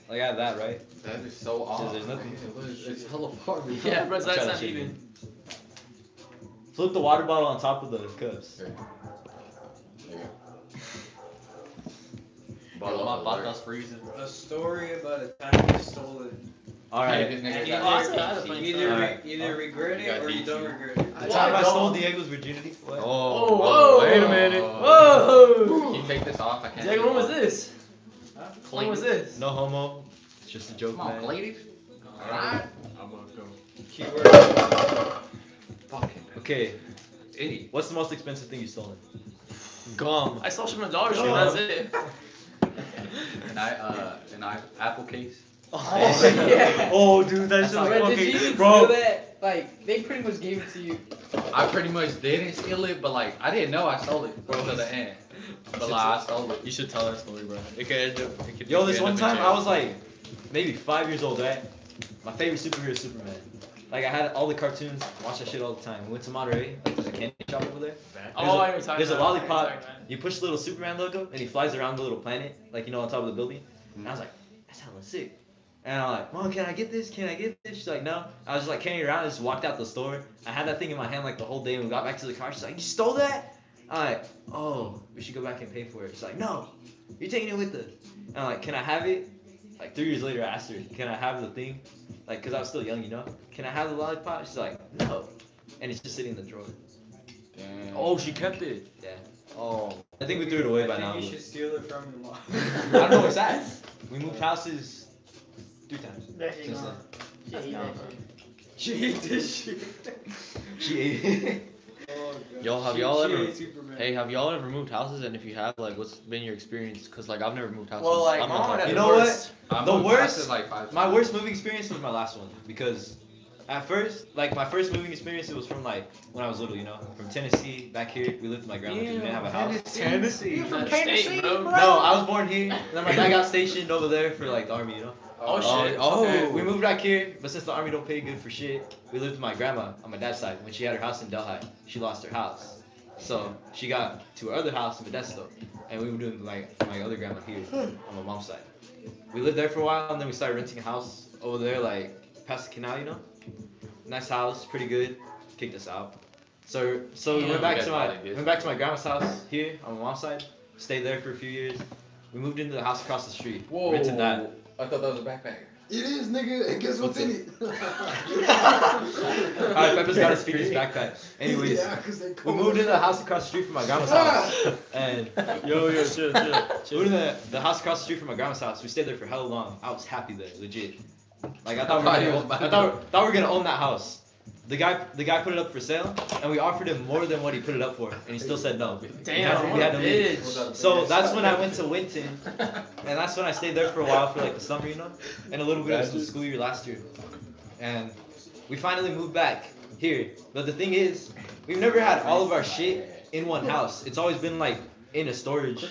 Like I have that, right? That is so Says odd. there's nothing. It's hella far. Yeah, bro. I'm That's trying to not shake even. Flip the water bottle on top of the cups. Bottle My of patas freezing. A story about a time you stole it. Alright. Hey, this nigga And got Oh, I had a funny either, story. Alright. either regret You got it or you DQ. don't regret it. The Well, time I don't. stole Diego's virginity. What? Oh, whoa. wait a minute. Whoa. Can you take this off? I can't. Diego, when was take it this? When was this? No homo. It's just a joke, off. Come on, man. ladies. Alright. I'm gonna go. Keyword. Fucking Okay. idiot. What's the most expensive thing you've stolen? Gum. I saw shit from the dollar store. Oh. That's it. An Apple case. Oh, yeah. Oh, dude, that's Bro, so did you fucking. even Bro. steal that? Like, they pretty much gave it to you. I pretty much didn't steal it, but like I didn't know I stole it until the end. But like I stole it. You should tell that story, bro. It could end up. It could Yo, this end one up in time jail. I was like maybe 5 years old, right? My favorite superhero is Superman. Like I had all the cartoons, watched that shit all the time. We went to Monterey, like there's a candy shop over there. Oh, I know what you're talking There's a about. lollipop. I know what you're talking You push the little Superman logo and he flies around the little planet, like you know, on top of the building. And I was like, that's hella sick. And I'm like, Mom, can I get this? Can I get this? She's like, no. I was just like carrying it around. I just walked out the store. I had that thing in my hand like the whole day. And we got back to the car. She's like, you stole that? I'm like, oh, we should go back and pay for it. She's like, no, you're taking it with us. And I'm like, can I have it? Like 3 years later, I asked her, can I have the thing? Like, cause I was still young, you know? Can I have the lollipop? She's like, no. And it's just sitting in the drawer. Damn. Oh, she kept it. Yeah. Oh. I think we threw it away I by think now. you but- should steal it from your mom. I don't know what's that. We moved houses 3 times. That shit Since gone. then. She ate that She ate this shit. She ate it. Oh, God. Yo, have She- y'all she ever? ate Superman. Hey, have y'all ever moved houses? And if you have, like, what's been your experience? Cause like I've never moved houses. Well, like, I'm my not mom like- had You the know what? worst. I The moved worst- houses, like 5 My times. worst moving experience was my last one because at first, like my first moving experience, it was from like when I was little, you know, from Tennessee back here. We lived with my grandma. 'Cause we didn't have a house. Tennessee. From Tennessee, bro. No, I was born here. And then my dad got stationed over there for like the army, you know. Oh, shit. And we moved back here, but since the army don't pay good for shit, we lived with my grandma on my dad's side. When she had her house in Delhi, she lost her house, so she got to her other house in Modesto, and we were doing like my other grandma here on my mom's side. We lived there for a while, and then we started renting a house over there, like past the canal, you know. Nice house, pretty good. Kicked us out. So we Damn. went back You to guys my probably did. went back to my grandma's house here on my mom's side. Stayed there for a few years. We moved into the house across the street. Whoa. Rented that. I thought that was a backpack. It is, nigga. And guess what's what's in in it? Alright, Pepper's got to speak his backpack. Anyways, Yeah, 'cause they we cold moved as into the shit. house across the street from my grandma's house. And Yo, chill. we moved into the house across the street from my grandma's house. We stayed there for hella long. I was happy there, legit. Like I thought we were gonna own that house. The guy put it up for sale, and we offered him more than what he put it up for, and he still said no. Damn, we had to leave. bitch. So that's when I went to Winton, and that's when I stayed there for a while for like the summer, you know, and a little bit of the school year last year. And we finally moved back here. But the thing is, we've never had all of our shit in one house. It's always been like in a storage.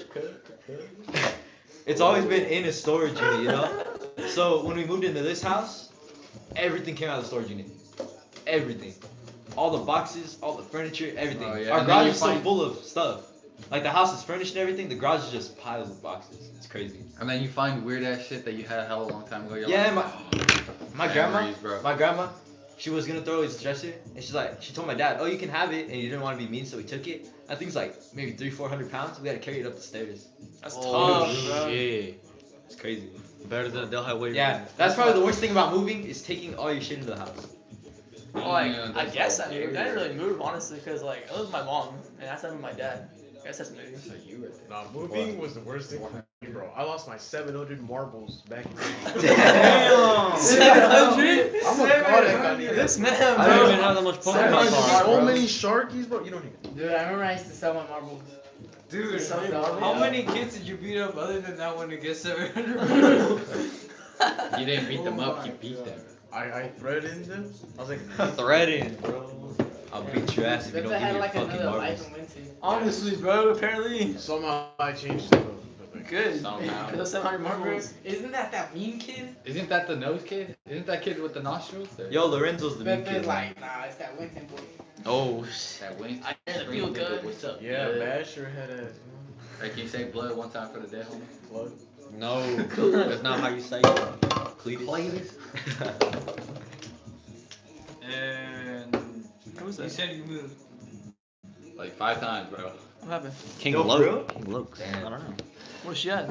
It's always been in a storage unit, you know. So when we moved into this house, everything came out of the storage unit. Everything. All the boxes, all the furniture, everything. Oh, yeah. Our And then garage you is so find- full of stuff. Like the house is furnished and everything, the garage is just piles of boxes. It's crazy. And then you find weird ass shit that you had a hell of a long time ago. You're Yeah, like, my grandma, memories, bro. my grandma, she was gonna throw his dresser, and she told my dad, oh, you can have it, and he didn't want to be mean, so he took it. That thing's like maybe 300-400 pounds. We had to carry it up the stairs. That's Oh, tough, bro. shit. It's crazy. Better than they'll have way. Yeah, that's probably the worst thing about moving is taking all your shit into the house. Well, like, Yeah, I that's guess all I moved. I didn't really move, honestly, because, like, it was my mom, and that's not with my dad. Guess that's moving. That's like you right there. Nah, moving was the worst thing for me, bro. I lost my 700 marbles back in Damn. 700? I'm a god at Gunny. This man, I don't bro. even have that much Pokemon 700, cards, so bro. many Sharkies, bro. You don't even. Dude, I remember I used to sell my marbles. Dude, Some dog. how many kids did you beat up other than that one to get 700? You didn't beat them up, you beat them. I threatened them. I was like, Threatened, bro. I'll beat your ass if you Because don't I give had me your like fucking another marbles. life and went to. Honestly, bro, apparently. somehow I changed it. But Good. Somehow. Because of 700 marbles. Isn't that mean kid? Isn't that the nose kid? Isn't that kid with the nostrils? Yo, Lorenzo's the But mean then kid. like, nah, it's that Winston boy. Oh, That Winston. I didn't feel good. What's up? yeah, Yeah. Basher had a Hey, can you say blood one time for the dead homie? blood. no. That's not how you say it. Cletus. And What was you that? said you moved. Like 5 times, bro. What happened? King Yo, Loke. bro? King Loke. I don't know. Where's she at?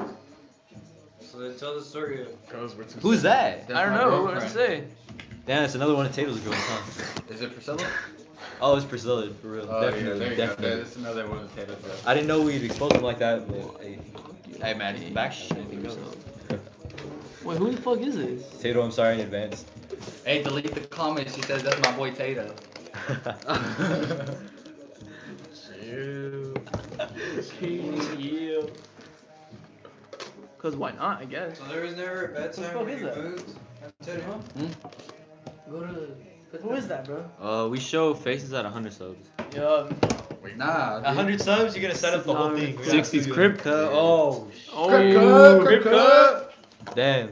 So then tell the story of Cause we're too. Who's that? That's I don't my know. What did I girlfriend. say? Damn, it's another one of Tato's girls, huh? Is it Priscilla? Oh, it's Priscilla, for real. Oh, definitely, yeah, there you go. definitely. That's another one of Taylor's bro. I didn't know we'd expose him like that, but hey, Hey, man, it's back. Wait, who the fuck is this? Tato, I'm sorry in advance. Hey, delete the comments. She says that's my boy Tato. Chill. Cause why not? I guess. So there was never a bad the time fuck when is you that? moved? Tell me. Go to. Who is that, bro? We show faces at 100 subs. Yo. Nah, dude. 100 subs, you're gonna set up the whole thing. 60's crib cut. Oh, Oh. Crib cut. damn.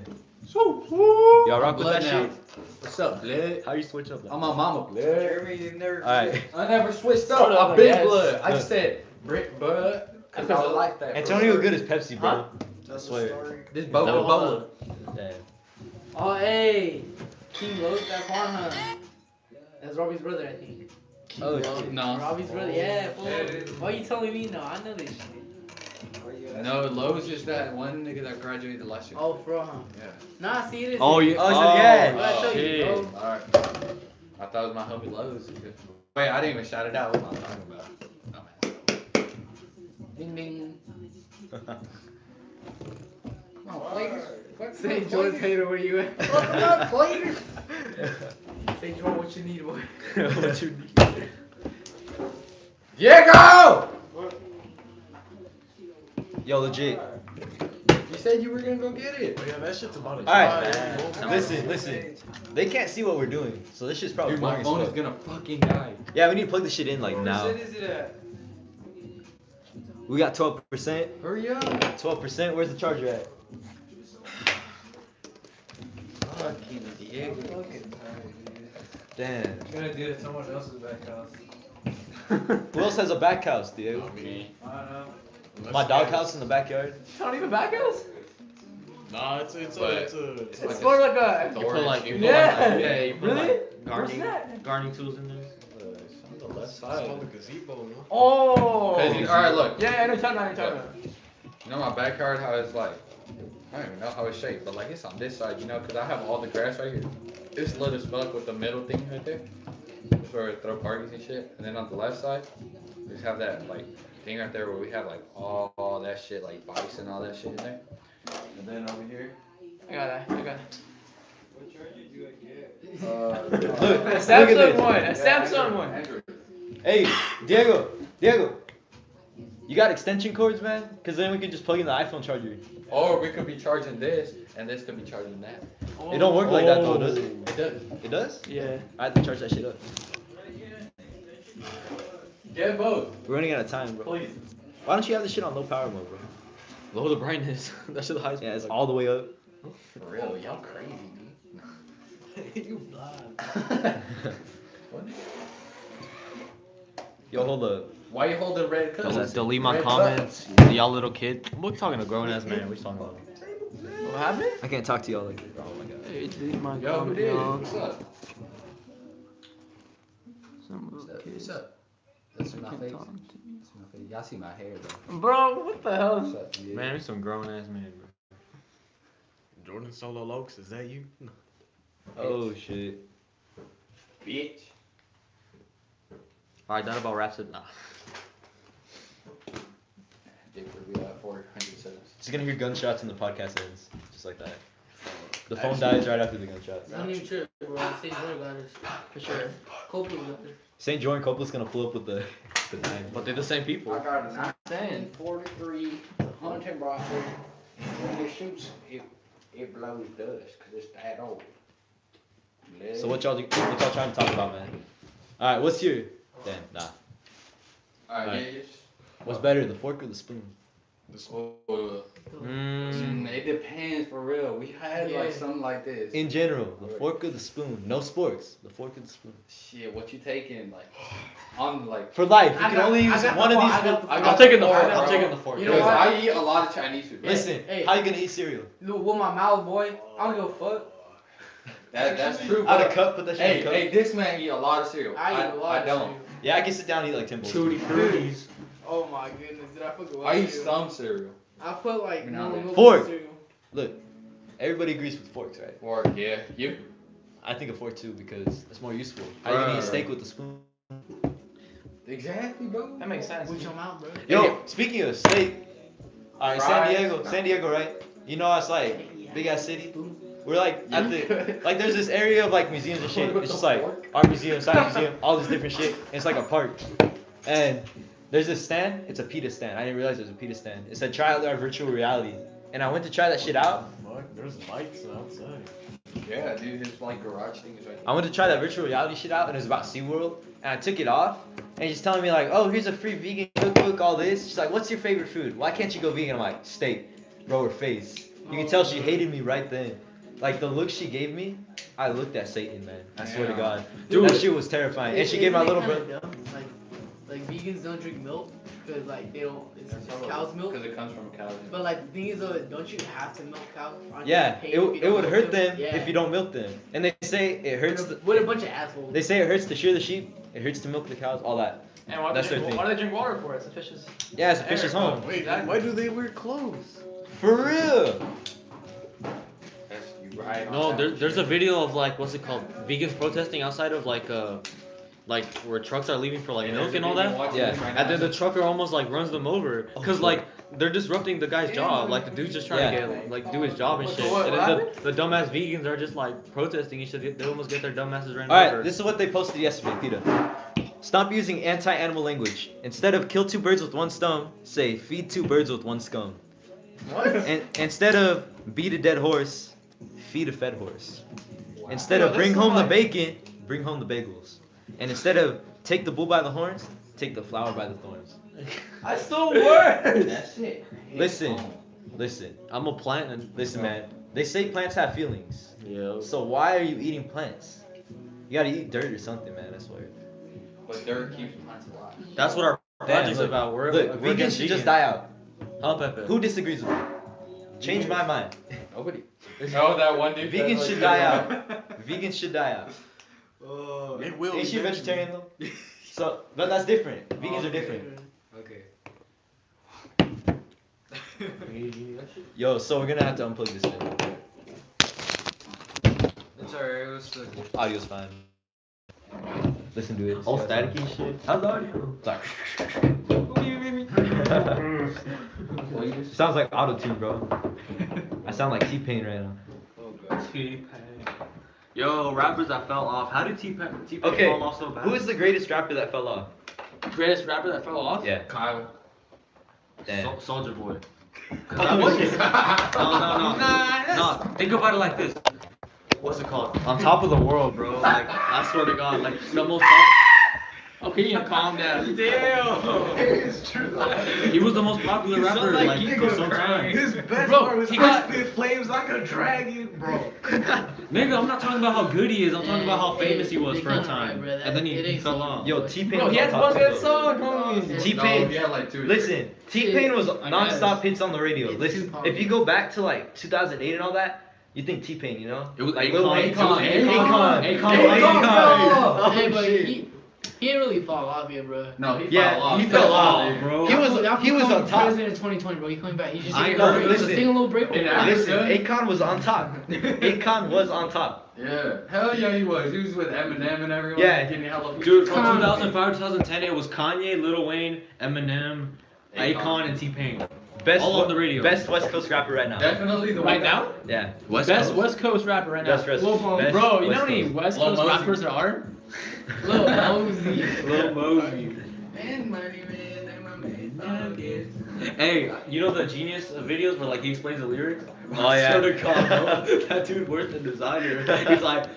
Y'all rock with Blood that now. shit? What's up, blood? How you switch up that? I'm my mama, blood. Jeremy, you've never. Alright. I never switched Hold up. up, I'm big yes. blood. I Look. just said brick blood. Cause I would like that. Antonio good as Pepsi, bro. Tell I the swear. story. This boba No. bola. Damn. Oh, hey. King Loke, that's Juan. That's Robbie's brother, I think. Oh, shit. No. Robbie's brother, yeah. Fool. Yeah, it is. Why you telling me no? I know this shit. No, Lowe's is that one nigga that graduated last year. Oh, bro, huh? Yeah. Nah, see, it is. Oh, you. Oh, so yeah. What I tell you, shit. bro? Alright. I thought it was my homie Lowe's. Wait, I didn't even shout it out. What am I talking about? Dumbass. Ding ding. Come on, players. Fuck Say, no, Jordan players. Taylor, where you at? Fuck no, players. Say, Jordan, what you need, boy? What you need? Diego! Yo, legit. You said you were gonna go get it. Oh, yeah, that shit's about to Alright, die. listen. They can't see what we're doing, so this shit's probably Dude, my boring as phone is fuck. gonna fucking die. Yeah, we need to plug this shit in like What now. percent is it at? We got 12%. Hurry up. 12%. Where's the charger at? Fucking Diego. Damn. I'm gonna do it at someone else's back house. Who else has a back house, dude? Not me. I don't know. My dog house in the backyard. Not even back house? Nah, it's But- a. It's more like a. You put like, you put Yeah. like, yeah, you put Really? like Where's gardening, that? gardening tools in there. On the left It's called the side. gazebo, no? Oh. Alright, look. Yeah, I know what you're talking about. I know what you're talking about. You know my backyard, how it's like, I don't even know how it's shaped, but like it's on this side, you know, because I have all the grass right here. It's lit as fuck with the middle thing right there. That's where we throw parties and shit. And then on the left side, we just have that like thing right there where we have like all that shit, like bikes and all that shit in there. And then over here, I got that. I got that. What charger do I get? Look, A look at Samsung this. one. A Samsung one. Android. Hey, Diego. You got extension cords, man? Cause then we can just plug in the iPhone charger. Or we could be charging this, and this could be charging that. It don't work like that though, does it? It does. It does? Yeah. I have to charge that shit up. Get both. We're running out of time, bro. Please. Why don't you have this shit on low power mode, bro? Lower the brightness. That's the highest. Yeah, it's all the way up. For real, y'all crazy, dude. You blind. What? Yo, hold up. Why you holding red cups? Delete my Red comments. Y'all little kid. We're talking to grown ass man. We're talking about. What happened? I can't talk to y'all like. Oh my god. Hey, delete my Yo, who comment, did? y'all. What's up? Some little What's kid. up? That's my Can't face. talk to me. That's my face. Y'all see my hair, bro. Bro, what the hell? What's up, dude? Man, we're some grown ass man, bro. Jordan Solo Lokes, is that you? Oh shit. Bitch. Alright, that about wraps it. Nah. 400 subs. She's gonna hear gunshots and the podcast ends. Just like that. The phone dies right after the gunshots. Don't even trip, bro. St. George got us. For sure. Copeland got us. St. Jordan Copeland's gonna pull up with the nine. But they're the same people. I got a Saying. 1943 hunting rifle. When it shoots, it blows dust because it's that old. So what y'all trying to talk about, man? All right, what's your then? Nah. Alright, Alright. yeah, What's better, the fork or the spoon? It depends for real. We had like something like this. In general, the fork or the spoon? No sports. The fork or the spoon? Shit, what you taking? Like, on like. For life, you can only use one of these. I'm taking the fork. I'm taking the fork. You know what? I eat a lot of Chinese food. Listen, Hey. how you gonna eat cereal? Look, with my mouth, boy, I don't give a fuck. That's true. Out of But cup, put that shit in hey, a cup. hey, this man eat a lot of cereal. I eat a lot I of don't. cereal. Yeah, I can sit down and eat like 10 bowls. Tutti Fruttis. Oh my goodness, did I fucking I eat cereal? some cereal. I put like Now no then. milk Fork. in cereal. Look, everybody agrees with forks, right? Fork, yeah. You? I think a fork too because it's more useful. How you gonna eat Right. steak with a spoon? Exactly, bro. That makes sense. With your mouth, bro. Yo, speaking of steak, alright, Fries. San Diego, right? You know, it's like big ass city. We're like at the like there's this area of like museums and shit. It's just like art museum, science museum, all this different shit. And it's like a park. And there's this stand. It's a pita stand. I didn't realize it was a pita stand. It said try out our virtual reality. And I went to try that shit out. Fuck, there's lights outside. Yeah, dude, his like garage thing is right there. I went to try that virtual reality shit out, and it was about SeaWorld. And I took it off, and she's telling me like, oh, here's a free vegan cookbook, all this. She's like, what's your favorite food? Why can't you go vegan? I'm like, steak. Bro, her face. You can tell she hated me right then. Like the look she gave me, I looked at Satan, man. I swear to Yeah. God. Dude, that shit was terrifying. And she gave my little brother. Like vegans don't drink milk because like they don't. It's cow's milk. Because it comes from cows. But like the thing is though, don't you have to milk cows? Aren't you Yeah, paid it, if you it don't would milk hurt them Yeah. if you don't milk them. And they say it hurts. What a bunch of assholes. They say it hurts to shear the sheep. It hurts to milk the cows. All that. And why do, That's they their drink, thing. why do they drink water for? It's the fish's. Yeah, it's a fish's home. Wait, why do they wear clothes? For real. That's you right. No, there's a video of like what's it called? Vegans protesting outside of like where trucks are leaving for like milk and all that. Yeah. And then the trucker almost like runs them over because like they're disrupting the guy's job. Like the dude's just trying to get like do his job and shit. what And then the dumbass vegans are just like protesting. They almost get their dumbasses ran over. Alright, this is what they posted yesterday, Peter. Stop using anti-animal language. Instead of kill two birds with one stone, say feed two birds with one scone. What? And instead of beat a dead horse, feed a fed horse. Instead Yo, of this bring is home the like- bacon, bring home the bagels. And instead of take the bull by the horns, take the flower by the thorns. I still work. That's it. Listen, I'm a plant and listen, man. They say plants have feelings. yeah. So why are you eating plants? You gotta eat dirt or something, man. I swear. But dirt keeps plants alive. That's what our project's look, about. We're Look, we're vegans against should just vegans. die out. Huh, Pepe? Who disagrees with me? Change my mind. Nobody. Oh, that one dude. Vegans that, should like, die out. Vegans should die out. Oh. It will. Is she eventually. vegetarian though? So, but that's different. Vegans are different. Okay. Yo, so we're gonna have to unplug this thing. It's alright. It was still good. Audio's fine. Listen to it. All staticky and shit. How's the audio? Sorry. Sounds like auto-tune, bro. I sound like T-Pain right now. T-Pain. Yo, rappers that fell off. How did T-Pain Okay, fall off so bad? who is the greatest rapper that fell off? Greatest rapper that fell off? Yeah. Kyle. Damn. Soldier Boy. Oh, No. shit. No, think about it like this. What's it called? On top of the world, bro. Like, I swear to God, like the most. Okay, you calm down. Damn. It's true. He was the most popular rapper like for some time. His best Bro, part was he I got- spit flames like a dragon, bro. Nigga, I'm not talking about how good he is. I'm talking about how famous he was They for a kinda time. right, bro. And then It he ain't fell so- off. Yo, T-Pain Bro, was he on had top one too, good though. song, homie. T-Pain. No, he had like 2. Listen, T-Pain was I non-stop guess. hits on the radio. It's Listen, Tupac. if you go back to like 2008 and all that, you think T-Pain, you know? It was like Akon. Lil Wayne. Akon. Akon. Hey, but he didn't really fall off yet, bro. No, he Yeah, fell off. he fell off, bro. He was on top. President in 2020, bro. He coming back. He's just I taking know, a break. listen. He's taking a little break. Yeah. Listen, Akon was on top. Akon was on top. Yeah. Hell yeah, he was. He was with Eminem and everyone. Yeah. Getting hella Dude, from Come on. 2005 to 2010, it was Kanye, Lil Wayne, Eminem, Akon, and T-Pain. Best All on the radio. Best West Coast rapper right now. Definitely the Right one now? Yeah. Best West Coast rapper right now. Best West- Bro, best you know West how many Coast. West Lil Coast Mosey. rappers there are? Lil Mosey. Lil Mosey. Man, money, man, and my man, dog is. Hey, you know the Genius videos where like he explains the lyrics? Oh, yeah. Swear to God, bro, that dude worse than designer. He's like,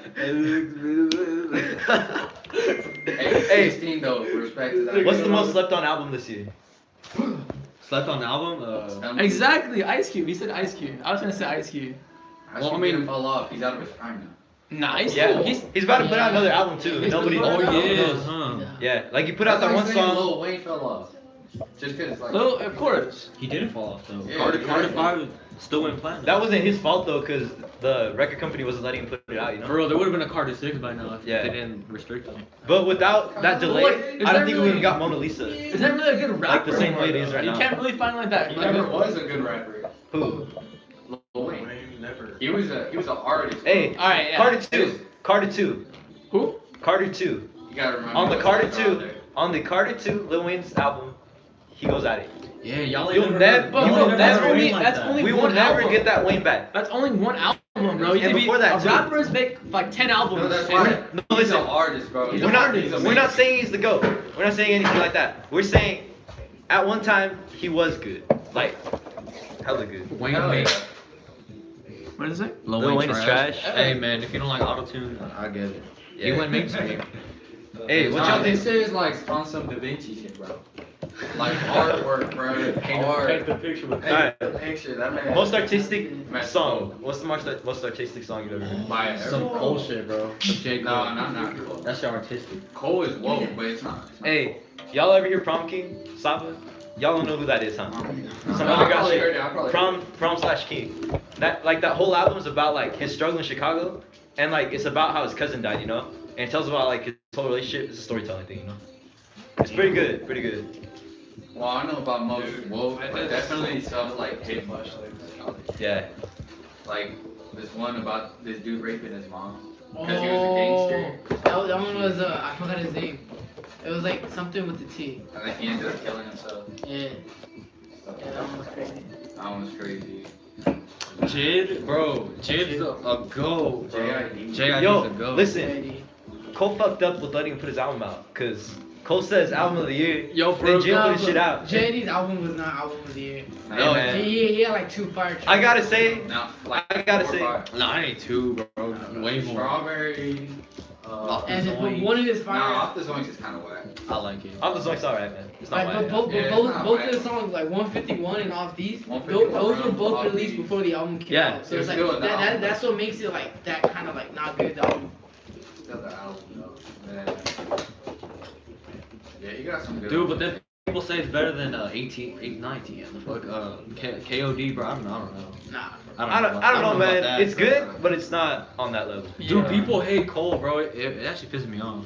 Hey, 16 though. Respect to that. What's the most slept on album this year? slept on the album. Exactly, Ice Cube. He said Ice Cube. I was gonna say Ice Cube. Well, I mean, fall off. He's out of his prime now. Nice. Yeah, he's about to put out another album too. He's Nobody. gonna Oh put out yeah, another huh? Yeah, like he put out that one song. Lil Wayne fell off. Just cause like. Lil, of course. He didn't fall off though. Yeah, Carter exactly. 5 still went platinum. That wasn't his fault though, cause the record company wasn't letting him put it out. You know. For real, there would have been a Carter 6 by now if Yeah. they didn't restrict him. But without that delay, Wait, is I that don't think we really- would have got Mona Lisa. Is that really a good rapper? Like the same way it is right You now. can't really find like that. He Like, never was a good rapper. Who? Lil Wayne. He was an artist. Hey, all right, yeah. Carter 2. Carter 2. Who? Carter 2. You gotta remember. On the what's Carter out 2. there. On the Carter 2, Lil Wayne's album, he goes at it. Yeah, y'all You'll never- But you bro, will that's never only like that's that. only We will one never album. get that Wayne back. That's only one album, bro. You And think before that, too. rappers make like 10 albums. No, that's and- why. No, He's listen. an artist, bro. He's We're an not, artist. we're not saying he's the GOAT. We're not saying anything like that. We're saying at one time he was good. Like, hella good. Wayne, Hell Wayne. yeah. What is it? Lil Wayne is trash. Hey man, if you don't like autotune, I get it. He Yeah. went mainstream. Hey, what Nah, y'all this think? shit is like on some Da Vinci shit, bro. Like artwork, bro. Art. the picture with Hey, the picture, that man. Most artistic Messed song. up. What's the most artistic song you've ever heard? By some every- Cole shit, bro. Some J. Cole. No, not Cole. That shit artistic. Cole is woke, but it's not. Hey, y'all ever hear Prom King? Saba? Y'all don't know who that is, huh? Some I other guy probably shit. heard it. I probably heard Prom slash King. That whole album's about like his struggle in Chicago, and like it's about how his cousin died, you know, and it tells about like his whole relationship. It's a storytelling thing, you know. It's pretty good, pretty good. it. Well, I know about most woke, but definitely some like hit Yeah. like this one about this dude raping his mom. Oh, Because he was a gangster. that one was I forgot his name. It was like something with the T. And then he ended up killing himself. Yeah. Yeah, that one was crazy. That one was crazy. Jid, bro. Jid's a go, bro. J.I.D. J.I.D.'s Yo, a go. listen. JID. Cole fucked up with letting him put his album out, cause Cole says album of the year. Yo, Then bro. Jim put his shit out. JID's album was not album of the year. No, man. He had like 2 fire tracks. I gotta say, Now, like, I gotta 4 or say- 5. Nah, I ain't 2, bro. Way more. Strawberry. And then, but Zoinks. one of his fire. Nah, Off the Zoinks is kind of whack. I like it. I'm the song's alright, man. It's not Like, whack. but Yeah, it's both not both bad. of the songs, like 151 and Off These, 151 those were both Off released These. before the album came Yeah, out. So they're it's like still in the album. that's what makes it like that kind of like not good. The album. Still the album, though. Yeah, you got some good Dude, ones. but then people say it's better than 19 and the fuck KOD, bro. I don't know. Nah. I don't know, about man. that. It's good, but it's not on that level. Dude, people hate Cole, bro. It actually pisses me off.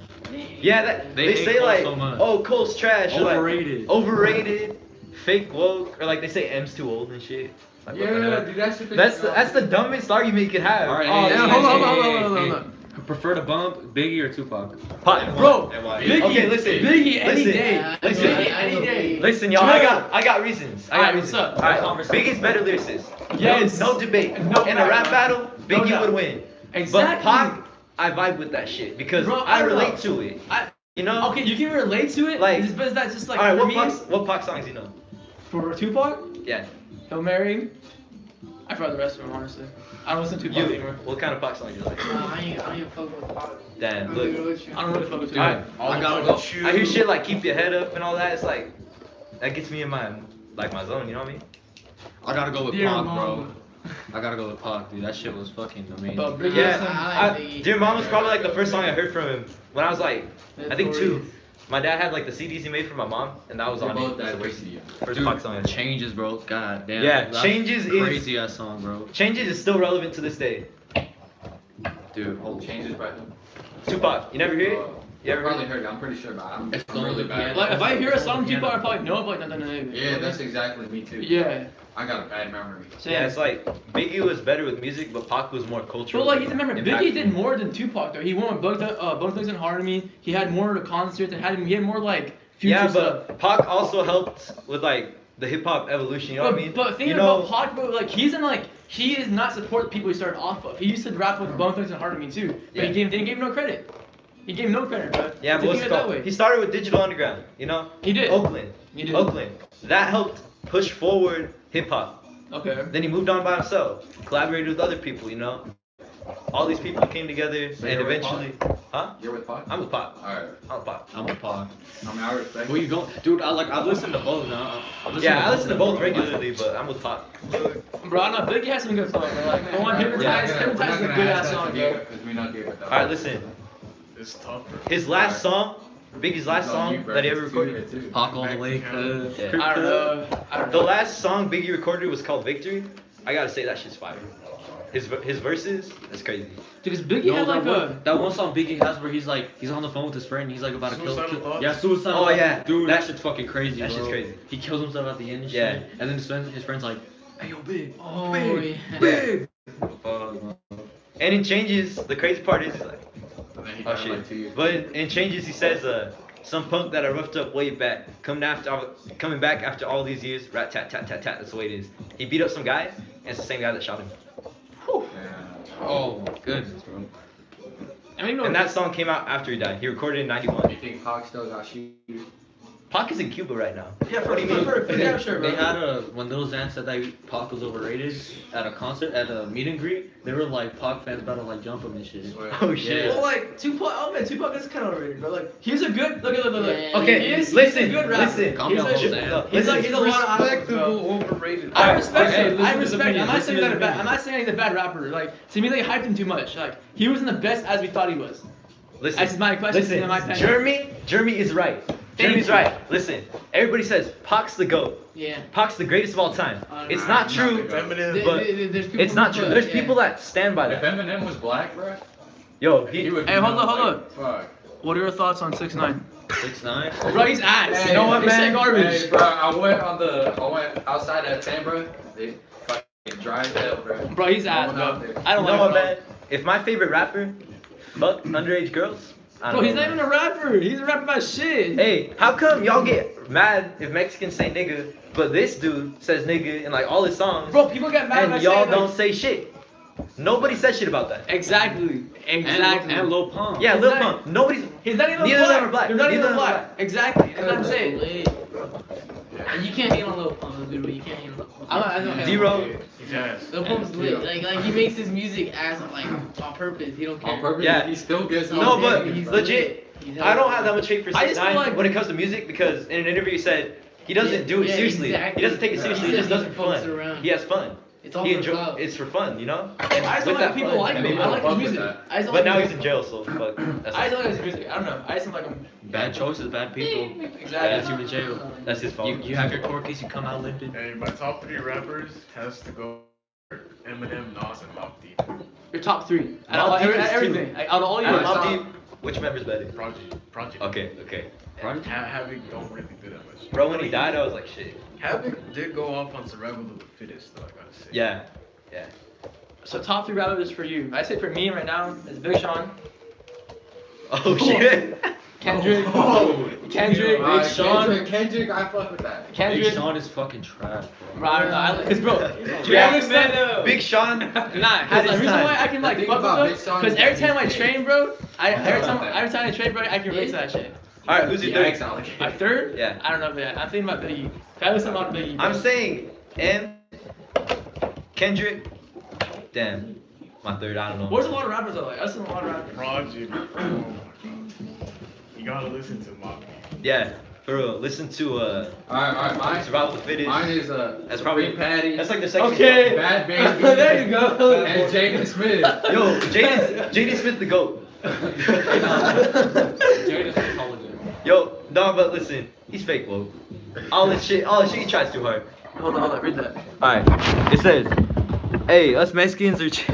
Yeah, that They they hate say Cole like, so much. oh, Cole's trash. or, like, Overrated. overrated, fake woke, or like they say M's too old and shit. Like, what the Yeah, hell? dude, that shit. That's the dumbest argument you could have. All right, Oh, hey, yeah, hey, hold on, hey, hold on, hey, hold on, hey, hold on. Prefer to bump Biggie or Tupac? Bro, Biggie. Biggie, Okay, listen. Biggie any listen, day. Yeah, listen. I any know day. Biggie. Listen, y'all. I got reasons. I got Alright, reasons. what's up? Alright, Biggie's better lyricist. Yes. No debate. No In a doubt, rap bro. battle, No Biggie doubt. would win. Exactly. But Pac, I vibe with that shit because Bro, I I don't relate know. to it. I- You know. Okay, you can relate to it. Like- Like, but that's just like Alright, for what me. Pac songs you know? For Tupac, Yeah. Hail Mary. I forgot the rest of them honestly. I don't listen to Tupac You. anymore. What kind of Pac songs you like? I ain't even fuck with Pop. Damn. I'm Look. good with you. I don't really fuck with Dude, Tupac. I gotta go. I hear shit like keep your head up and all that. It's like that gets me in my zone. You know what I mean? I gotta go with Dear Pac, Mama. bro. I gotta go with Pac, dude. That shit was fucking amazing. But Biggie, Yeah. I like I, Biggie. Dear Mom was probably like the first song I heard from him when I was like, I think 2. Notorious. My dad had like the CDs he made for my mom, and that was They're on both it. that First crazy. Pac song. I heard. Changes, bro. God damn. Yeah, That's Changes is- crazy ass song, bro. Changes is still relevant to this day. Dude, holy Changes by them. Tupac, you never hear it? You I ever probably heard it? heard it. I'm pretty sure, but I'm It's really the- bad. Like if I hear a song Tupac, I probably know it, but like nothing. Yeah, that's exactly me too. Yeah. I got a bad memory. Yeah, it's like Biggie was better with music, but Pac was more cultural. But like, you have to remember, Biggie impactful. did more than Tupac though. He went with Bone Thugs and Harmony. He had more concerts and he had more like future Yeah, stuff. but Pac also helped with like the hip hop evolution. You know what I mean? But thinking You know- about Pac, bro, like he is not support the people he started off of. He used to rap with Bone Thugs and Harmony too, but Yeah. didn't give him no credit. He gave him no credit, bro. Yeah, but To what's think it of it that called? way. He started with Digital Underground. You know? He did. Oakland. He did. Oakland. That helped push forward hip hop. Okay. Then he moved on by himself, collaborated with other people. You know? All these people came together, So and you're with eventually, huh? You're with Pac? I'm with Pac. Alright. I'm with Pac. I'm a Pac. I mean, I respect Where you going, dude? I've listened to both now. Yeah, I listen to both regularly, but I'm with Pac. Bro, I know Biggie has some good songs, bro. Like the one Hypnotize, Hypnotize is a good ass song, bro. Because we not gave it All right, listen. It's tough. Bro. His last song, Biggie's last song that he ever recorded. Pac all the way. Yeah. I don't know. I don't The know. last song Biggie recorded was called Victory. I gotta say that shit's fire. His verses, that's crazy. Dude, 'cause Biggie had like that one song Biggie has where he's on the phone with his friend and he's like about to kill. Suicidal Thoughts? Yeah, suicide. Oh, yeah. Dude, That- that shit's fucking crazy. that shit's bro. crazy. He kills himself at the end and Yeah. shit. And then his friend's like, hey yo, Big. Oh, Big. yeah. Big. And in Changes, the crazy part is like, And then he oh died like 2 shit. years. But in Changes, he says, some punk that I roughed up way back, coming back after all these years, rat tat tat tat tat. That's the way it is. He beat up some guy, and it's the same guy that shot him. Yeah. Oh my goodness, bro. I mean, And that song came out after he died. He recorded it in '91. You think Pac still got shooters? Pac is in Cuba right now. yeah, What do you mean? Yeah, sure, bro. They had when Lil Xan said that Pac was overrated at a concert, at a meet and greet, they were like Pac fans about to like jump him and shit. Oh shit. Well, like Tupac, oh man, Tupac is kind of overrated, bro. Like he's a good, look. Yeah. Okay, He's listen, a good rapper. listen. Calm down, He's Lil a, Xan. he's like, he's a lot of albums, bro. overrated. I respect okay, him. listen I to his respect. opinion, I'm not listen saying to he's his a bad. opinion. I'm not saying he's a bad rapper. Like to me, they hyped him too much. Like he wasn't the best as we thought he was. Listen. That's my question. Listen. in my opinion. Jeremy is right. Thank Jeremy's you. right. Listen. Everybody says Pac's the GOAT. Yeah. Pac's the greatest of all time. It's Nah, not true. Eminem. But There's people it's not who true. put- There's yeah. people that stand by If that. Eminem was black, bro, Yo, he he. would. Hey, be hold known on, hold like, Fuck. What are your thoughts on 6ix9ine? 6ix9ine. Bro, he's ass. Hey, you know what, they man? Garbage. Hey, bro, I went outside of 10, bro. They fucking dry as hell, bro. Bro, he's ass, Going bro. out there. I don't You know like what, him. man? If my favorite rapper fucked underage girls, I Bro, don't he's know, not even man. a rapper. He's a rapper about shit. Hey, how come y'all get mad if Mexicans say nigga, but this dude says nigga in like all his songs, Bro, people get mad and when I y'all say don't like, say shit? Nobody says shit about that. exactly. Exactly. And Lil Pump. Yeah, He's Lil not- Pump. Nobody's. He's not even Neither of black. them are black. They're not Neither even of them are black. Exactly. That's what I'm saying. And you can't hate on Lil Pump, dude. You can't hate on Lil Pump. I don't hate on Zero. Yes. Lil Pump's lit. Like he makes his music as like on purpose. He don't care. On purpose, Yeah. he still gets. No, Yeah, but he's legit, He's I don't have that much hate for I just feel 6ix9ine like- when it comes to music because in an interview he said he doesn't do it Yeah, seriously. exactly. He doesn't take it Yeah. seriously. He He just said does it he for fucks fun. around. He has fun. It's all He for enjoy. clout. It's for fun, you know. I just don't With like that people fun. like And him. people I like his fuck with music. that. I just don't But like now his he's in jail, so fuck. That's, I just don't like his music. I don't know. I just don't like him. Bad choices, bad people. Exactly. That's you in jail. that's his fault. You have your court case, you come out limping. Hey, my top 3 rappers has to go Eminem, Nas, and Mobb Deep. Your top 3. Mobb Deep is Everything. Like, out of all And yours. Mobb Deep, which member's better? Project. Okay. Havoc don't really do that much. Bro, when he died, I was like, shit. Havoc did go off on Survival of the Fittest, though, I gotta say. Yeah. So top 3 rappers for you. I say for me right now is Big Sean, Oh shit. Kendrick, Oh. Kendrick, Big Sean, Kendrick, I fuck with that. Big Kendrick. Sean is fucking trash, bro. Bro, I don't know. Cause bro, Yeah, Travis Scott, Big Sean. Nah, Had cause the his reason time. why I can like The thing fuck about with Big them, Sean cause is every that time I he's train, bro, every about time I train, bro, I can relate to that shit. All right, who's your Yeah, third? exactly. My third? Yeah. I don't know, man. I'm thinking about Biggie. I listen a lot to Biggie. Bro. I'm saying Kendrick. Damn. My third, I don't know. There's a lot of rappers I like. I listen to a lot of rappers. Project. Oh my god. You gotta listen to Mobb Deep. Yeah, for real. Listen to Alright, mine. Survival of the Fittest. Mine is That's probably Supreme Patty. That's like the second. Okay. Bad Baby. There you go. And Jaden Smith. Yo, Jaden Smith the GOAT. Jaden Smith's hella good. Yo, no, but listen, he's fake, whoa. All this shit he tries too hard. Hold on, read that. Alright, it says, hey, us Mexicans are